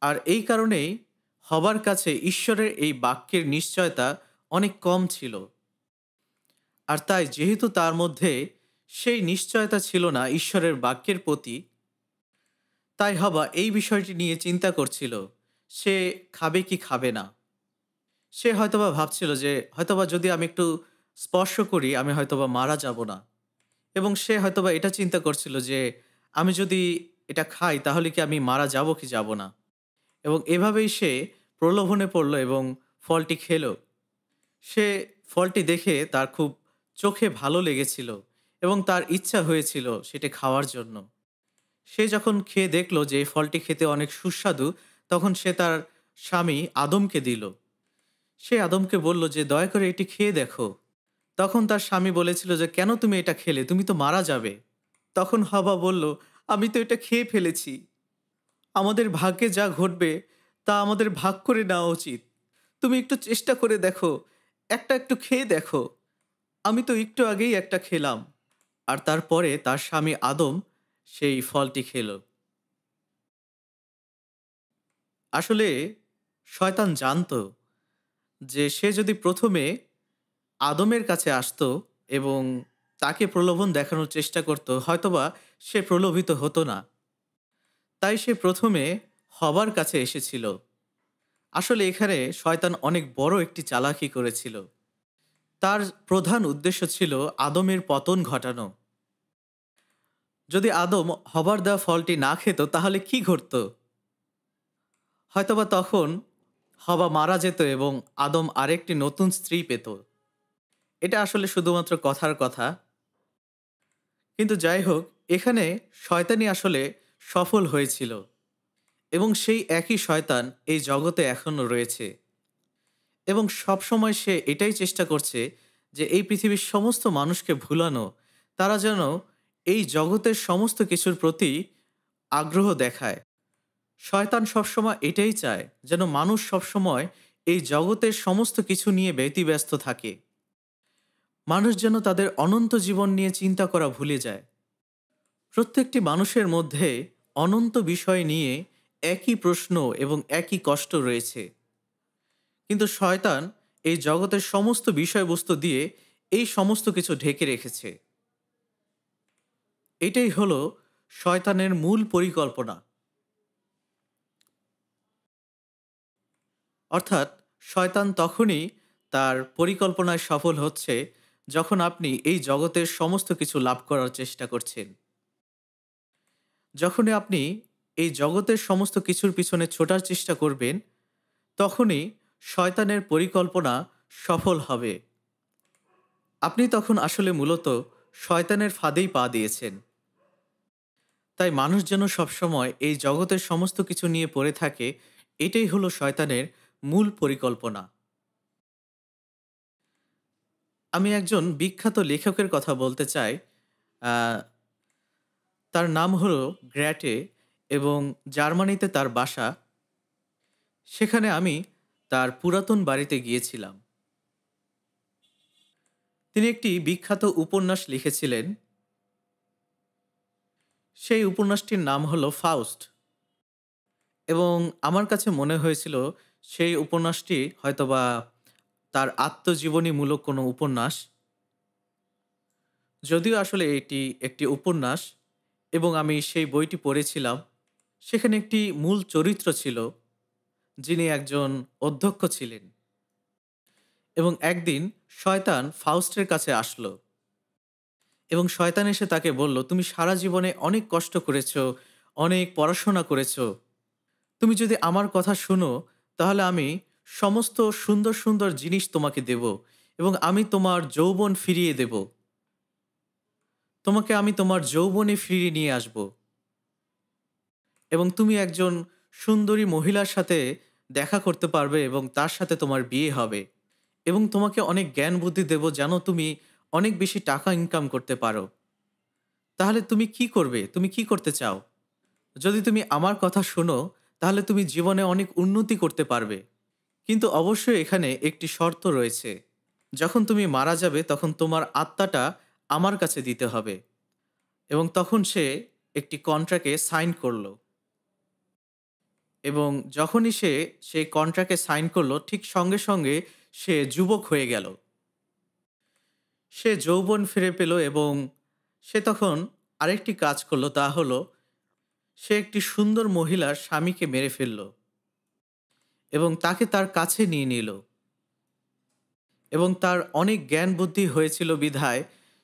আর এই কারণেই হবার কাছে ঈশ্বরের এই বাক্যের নিশ্চয়তা অনেক কম ছিল। আর তাই যেহেতু তার মধ্যে সেই নিশ্চয়তা ছিল না ঈশ্বরের বাক্যের প্রতি, তাই হবা এই বিষয়টি নিয়ে চিন্তা করছিল সে খাবে কি খাবে না। সে হয়তোবা ভাবছিল যে হয়তোবা যদি আমি একটু স্পর্শ করি আমি হয়তোবা মারা যাব না। এবং সে হয়তোবা এটা চিন্তা করছিল যে আমি যদি এটা খাই তাহলে কি আমি মারা যাব কি যাব না। এবং এভাবেই সে প্রলোভনে পড়ল এবং ফলটি খেল। সে ফলটি দেখে তার খুব চোখে ভালো লেগেছিল এবং তার ইচ্ছা হয়েছিল সেটা খাওয়ার জন্য। সে যখন খেয়ে দেখল যে এই ফলটি খেতে অনেক সুস্বাদু, তখন সে তার স্বামী আদমকে দিল। সে আদমকে বলল যে, "দয়া করে এটি খেয়ে দেখো।" তখন তার স্বামী বলেছিল যে, "কেন তুমি এটা খেলে? তুমি তো মারা যাবে।" তখন হাওয়া বলল, "আমি তো এটা খেয়ে ফেলেছি। আমাদের ভাগ্যে যা ঘটবে তা আমাদের ভাগ করে নেওয়া উচিত। তুমি একটু চেষ্টা করে দেখো, একটু খেয়ে দেখো। আমি তো একটু আগেই একটা খেলাম।" আর তারপরে তার স্বামী আদম সেই ফলটি খেল। আসলে শয়তান জানতো যে সে যদি প্রথমে আদমের কাছে আসতো এবং তাকে প্রলোভন দেখানোর চেষ্টা করত, হয়তোবা সে প্রলোভিত হতো না। তাই সে প্রথমে হবার কাছে এসেছিল। আসলে এখানে শয়তান অনেক বড় একটি চালাকি করেছিল। তার প্রধান উদ্দেশ্য ছিল আদমের পতন ঘটানো। যদি আদম হবার দেওয়া ফলটি না খেত তাহলে কি ঘটতো? হয়তোবা তখন হবা মারা যেত এবং আদম আরেকটি নতুন স্ত্রী পেত। এটা আসলে শুধুমাত্র কথার কথা। কিন্তু যাই হোক, এখানে শয়তানই আসলে সফল হয়েছিল এবং সেই একই শয়তান এই জগতে এখনো রয়েছে এবং সবসময় সে এটাই চেষ্টা করছে যে এই পৃথিবীর সমস্ত মানুষকে ভুলানো, তারা যেন এই জগতের সমস্ত কিছুর প্রতি আগ্রহ দেখায়। শয়তান সবসময় এটাই চায় যেন মানুষ সবসময় এই জগতের সমস্ত কিছু নিয়ে ব্যতিব্যস্ত থাকে। মানুষ যেন তাদের অনন্ত জীবন নিয়ে চিন্তা করা ভুলে যায়। প্রত্যেকটি মানুষের মধ্যে অনন্ত বিষয় নিয়ে একই প্রশ্ন এবং একই কষ্ট রয়েছে। কিন্তু শয়তান এই জগতের সমস্ত বিষয়বস্তু দিয়ে এই সমস্ত কিছু ঢেকে রেখেছে। এটাই হলো শয়তানের মূল পরিকল্পনা। অর্থাৎ শয়তান তখনই তার পরিকল্পনায় সফল হচ্ছে যখন আপনি এই জগতের সমস্ত কিছু লাভ করার চেষ্টা করছেন। যখনই আপনি এই জগতের সমস্ত কিছুর পিছনে ছোটার চেষ্টা করবেন, তখনই শয়তানের পরিকল্পনা সফল হবে। আপনি তখন আসলে মূলত শয়তানের ফাঁদেই পা দিয়েছেন। তাই মানুষ যেন সবসময় এই জগতের সমস্ত কিছু নিয়ে পড়ে থাকে, এটাই হলো শয়তানের মূল পরিকল্পনা। আমি একজন বিখ্যাত লেখকের কথা বলতে চাই। আহ, তার নাম হলো গ্র্যাটে এবং জার্মানিতে তার বাসা। সেখানে আমি তার পুরাতন বাড়িতে গিয়েছিলাম। তিনি একটি বিখ্যাত উপন্যাস লিখেছিলেন। সেই উপন্যাসটির নাম হলো ফাউস্ট। এবং আমার কাছে মনে হয়েছিল সেই উপন্যাসটি হয়তোবা তার আত্মজীবনীমূলক কোনো উপন্যাস। যদিও আসলে এটি একটি উপন্যাস এবং আমি সেই বইটি পড়েছিলাম। সেখানে একটি মূল চরিত্র ছিল, যিনি একজন অধ্যক্ষ ছিলেন। এবং একদিন শয়তান ফাউস্টের কাছে আসলো এবং শয়তান এসে তাকে বলল, তুমি সারা জীবনে অনেক কষ্ট করেছো, অনেক পড়াশোনা করেছো। তুমি যদি আমার কথা শুনো, তাহলে আমি সমস্ত সুন্দর সুন্দর জিনিস তোমাকে দেব এবং আমি তোমার যৌবন ফিরিয়ে দেব। তোমাকে আমি তোমার যৌবনে ফিরিয়ে নিয়ে আসব এবং তুমি একজন সুন্দরী মহিলার সাথে দেখা করতে পারবে এবং তার সাথে তোমার বিয়ে হবে এবং তোমাকে অনেক জ্ঞান বুদ্ধি দেব যেন তুমি অনেক বেশি টাকা ইনকাম করতে পারো। তাহলে তুমি কি করবে? তুমি কি করতে চাও? যদি তুমি আমার কথা শোনো, তাহলে তুমি জীবনে অনেক উন্নতি করতে পারবে। কিন্তু অবশ্যই এখানে একটি শর্ত রয়েছে। যখন তুমি মারা যাবে তখন তোমার আত্মাটা আমার কাছে দিতে হবে। এবং তখন সে একটি কন্ট্রাক্টে সাইন করলো এবং যখনই সে সেই কন্ট্রাক্টে সাইন করলো, ঠিক সঙ্গে সঙ্গে সে যুবক হয়ে গেল। সে যৌবন ফিরে পেল এবং সে তখন আরেকটি কাজ করলো, তা হলো সে একটি সুন্দর মহিলার স্বামীকে মেরে ফেলল এবং তাকে তার কাছে নিয়ে নিল। এবং তার অনেক জ্ঞান বুদ্ধি হয়েছিল বিধায়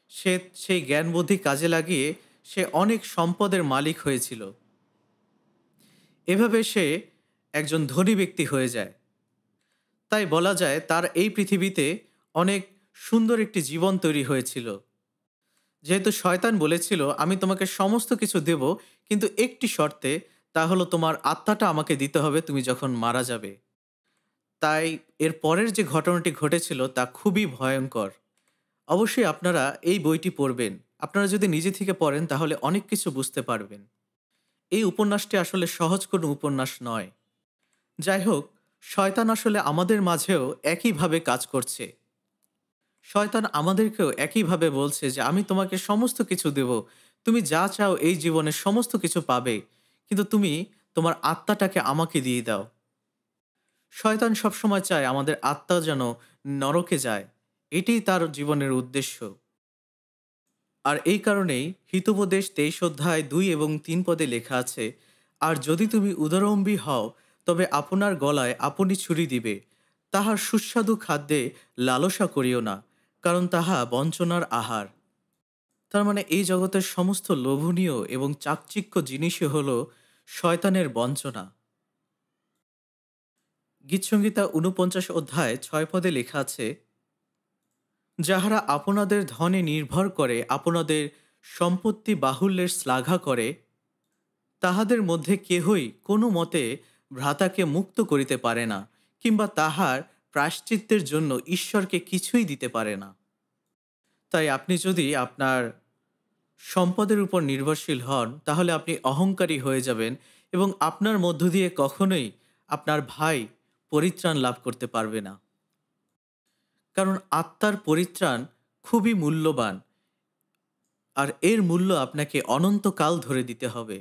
সে সেই জ্ঞান বুদ্ধি কাজে লাগিয়ে সে অনেক সম্পদের মালিক হয়েছিল। এভাবে সে একজন ধনী ব্যক্তি হয়ে যায়। তাই বলা যায় তার এই পৃথিবীতে অনেক সুন্দর একটি জীবন তৈরি হয়েছিল। যেহেতু শয়তান বলেছিল, আমি তোমাকে সমস্ত কিছু দেব, কিন্তু একটি শর্তে, তা হলো তোমার আত্মাটা আমাকে দিতে হবে তুমি যখন মারা যাবে। তাই এর পরের যে ঘটনাটি ঘটেছিল তা খুবই ভয়ঙ্কর। অবশ্যই আপনারা এই বইটি পড়বেন। আপনারা যদি নিজে থেকে পড়েন তাহলে অনেক কিছু বুঝতে পারবেন। এই উপন্যাসটি আসলে সহজ কোনো উপন্যাস নয়। যাই হোক, শয়তান আসলে আমাদের মাঝেও একইভাবে কাজ করছে। শয়তান আমাদেরকেও একইভাবে বলছে যে আমি তোমাকে সমস্ত কিছু দেব, তুমি যা চাও এই জীবনে সমস্ত কিছু পাবে, কিন্তু তুমি তোমার আত্মাটাকে আমাকে দিয়ে দাও। শয়তান সবসময় চায় আমাদের আত্মা যেন নরকে যায়। এটাই তার জীবনের উদ্দেশ্য। আর এই কারণেই হিতোপদেশ 23 অধ্যায় 2 এবং 3 পদে লেখা আছে, আর যদি তুমি উদরম্বী হও, তবে আপনার গলায় আপনি ছুরি দিবে, তাহার সুস্বাদু খাদ্যে লালসা করিও না, কারণ তাহা বঞ্চনার আহার। তার মানে এই জগতের সমস্ত লোভনীয় এবং চাকচিক্য জিনিসই হল শয়তানের বঞ্চনা। গীতসংহিতা 49 অধ্যায় 6 পদে লেখা আছে, যাহারা আপনাদের ধনে নির্ভর করে আপনাদের সম্পত্তি বাহুল্যের শ্লাঘা করে, তাহাদের মধ্যে কেহই কোনো মতে ভ্রাতাকে মুক্ত করিতে পারে না, কিংবা তাহার প্রায়শ্চিত্তের জন্য ঈশ্বরকে কিছুই দিতে পারে না। তাই আপনি যদি আপনার সম্পদের উপর নির্ভরশীল হন, তাহলে আপনি অহংকারী হয়ে যাবেন এবং আপনার মধ্য দিয়ে কখনোই আপনার ভাই পরিত্রাণ লাভ করতে পারবে না। কারণ আত্মার পরিত্রাণ খুবই মূল্যবান, আর এর মূল্য আপনাকে অনন্তকাল ধরে দিতে হবে।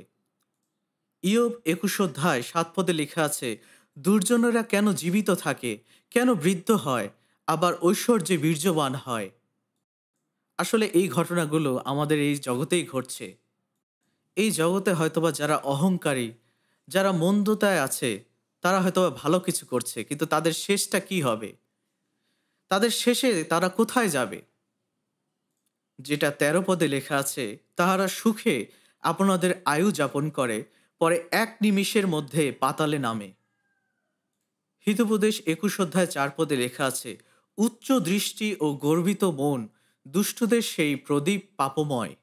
ইয়োব ২১ অধ্যায় ৭ পদে লেখা আছে, দুর্জনেরা কেন জীবিত থাকে, কেন বৃদ্ধ হয়, আবার ঐশ্বর্যে বীর্যবান হয়। আসলে এই ঘটনাগুলো আমাদের এই জগতেই ঘটছে। এই জগতে হয়তোবা যারা অহংকারী, যারা মন্দতায় আছে, তারা হয়তোবা ভালো কিছু করছে, কিন্তু তাদের শেষটা কি হবে? তাদের শেষে তারা কোথায় যাবে? যেটা ১৩ পদে লেখা আছে, তাহারা সুখে আপনাদের আয়ু যাপন করে, পরে এক নিমিষের মধ্যে পাতালে নামে। হিতোপদেশ ২১ অধ্যায় ৪ পদে লেখা আছে, উচ্চ দৃষ্টি ও গর্বিত মন দুষ্টদের সেই প্রদীপ পাপময়।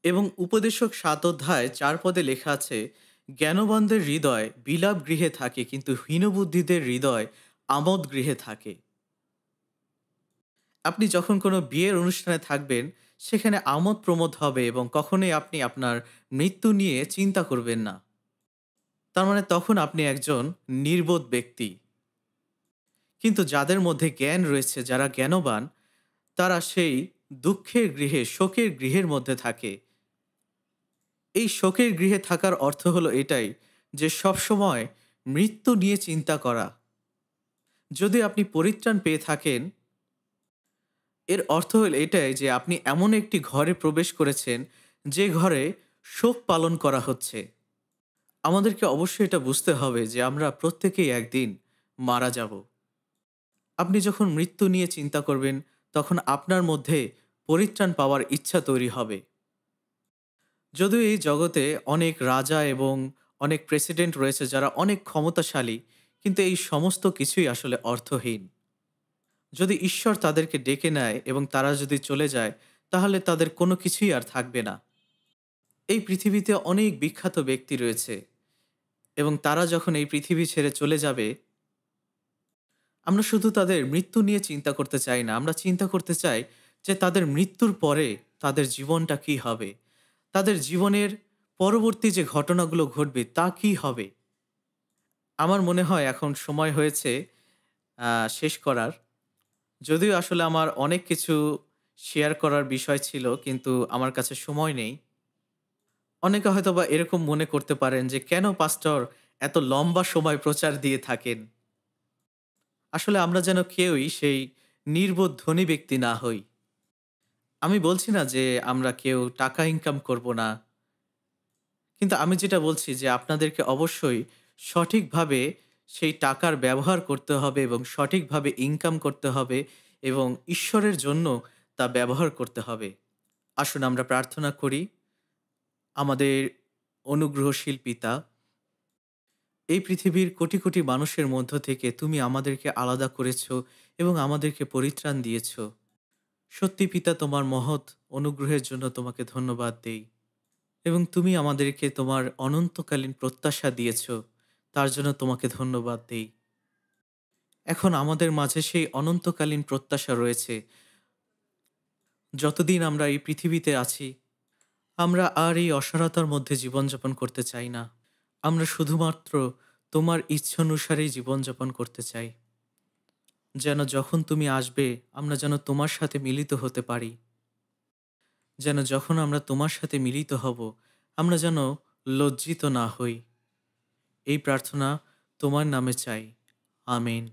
এবং উপদেশক ৭ অধ্যায় ৪ পদে লেখা আছে, জ্ঞানবানদের হৃদয় বিলাপ গৃহে থাকে, কিন্তু হীনবুদ্ধিদের হৃদয় আমোদ গৃহে থাকে। আপনি যখন কোনো বিয়ের অনুষ্ঠানে থাকবেন, সেখানে আমোদ প্রমোদ হবে এবং কখনোই আপনি আপনার মৃত্যু নিয়ে চিন্তা করবেন না। তার মানে তখন আপনি একজন নির্বোধ ব্যক্তি। কিন্তু যাদের মধ্যে জ্ঞান রয়েছে, যারা জ্ঞানবান, তারা সেই দুঃখের গৃহে, শোকের গৃহের মধ্যে থাকে। এই শোকের গৃহে থাকার অর্থ হলো এটাই, যে সবসময় মৃত্যু নিয়ে চিন্তা করা। যদি আপনি পরিত্রাণ পেয়ে থাকেন, এর অর্থ হলো এটাই যে আপনি এমন একটি ঘরে প্রবেশ করেছেন, যে ঘরে শোক পালন করা হচ্ছে। আমাদেরকে অবশ্যই এটা বুঝতে হবে যে আমরা প্রত্যেকেই একদিন মারা যাব। আপনি যখন মৃত্যু নিয়ে চিন্তা করবেন, তখন আপনার মধ্যে পরিত্রাণ পাওয়ার ইচ্ছা তৈরি হবে। যদিও এই জগতে অনেক রাজা এবং অনেক প্রেসিডেন্ট রয়েছে যারা অনেক ক্ষমতাশালী, কিন্তু এই সমস্ত কিছুই আসলে অর্থহীন। যদি ঈশ্বর তাদেরকে ডেকে নেয় এবং তারা যদি চলে যায়, তাহলে তাদের কোনো কিছুই আর থাকবে না। এই পৃথিবীতে অনেক বিখ্যাত ব্যক্তি রয়েছে এবং তারা যখন এই পৃথিবী ছেড়ে চলে যাবে, আমরা শুধু তাদের মৃত্যু নিয়ে চিন্তা করতে চাই না, আমরা চিন্তা করতে চাই যে তাদের মৃত্যুর পরে তাদের জীবনটা কি হবে, তাদের জীবনের পরবর্তী যে ঘটনাগুলো ঘটবে তা কি হবে। আমার মনে হয় এখন সময় হয়েছে শেষ করার। যদিও আসলে আমার অনেক কিছু শেয়ার করার বিষয় ছিল, কিন্তু আমার কাছে সময় নেই। অনেকে হয়তোবা এরকম মনে করতে পারেন যে কেন পাস্টর এত লম্বা সময় প্রচার দিয়ে থাকেন। আসলে আমরা যেন কেউই সেই নির্বোধ ধনী ব্যক্তি না হই। আমি বলছি না যে আমরা কেউ টাকা ইনকাম করব না। কিন্তু আমি যেটা বলছি যে আপনাদেরকে অবশ্যই সঠিকভাবে সেই টাকার ব্যবহার করতে হবে এবং সঠিকভাবে ইনকাম করতে হবে এবং ঈশ্বরের জন্য তা ব্যবহার করতে হবে। আসুন আমরা প্রার্থনা করি। আমাদের অনুগ্রহশীল পিতা, এই পৃথিবীর কোটি কোটি মানুষের মধ্য থেকে তুমি আমাদেরকে আলাদা করেছ এবং আমাদেরকে পরিত্রাণ দিয়েছ। সত্যি পিতা, তোমার মহৎ অনুগ্রহের জন্য তোমাকে ধন্যবাদ দেই। এবং তুমি আমাদেরকে তোমার অনন্তকালীন প্রত্যাশা দিয়েছ, তার জন্য তোমাকে ধন্যবাদ দেই। এখন আমাদের মাঝে সেই অনন্তকালীন প্রত্যাশা রয়েছে। যতদিন আমরা এই পৃথিবীতে আছি, আমরা আর এই অসারতার মধ্যে জীবনযাপন করতে চাই না। আমরা শুধুমাত্র তোমার ইচ্ছানুসারেই জীবনযাপন করতে চাই। যেন যখন তুমি আসবে, আমরা যেন তোমার সাথে মিলিত হতে পারি। যেন যখন আমরা তোমার সাথে মিলিত হব, আমরা যেন লজ্জিত না হই। এই প্রার্থনা তোমার নামে চাই। আমেন।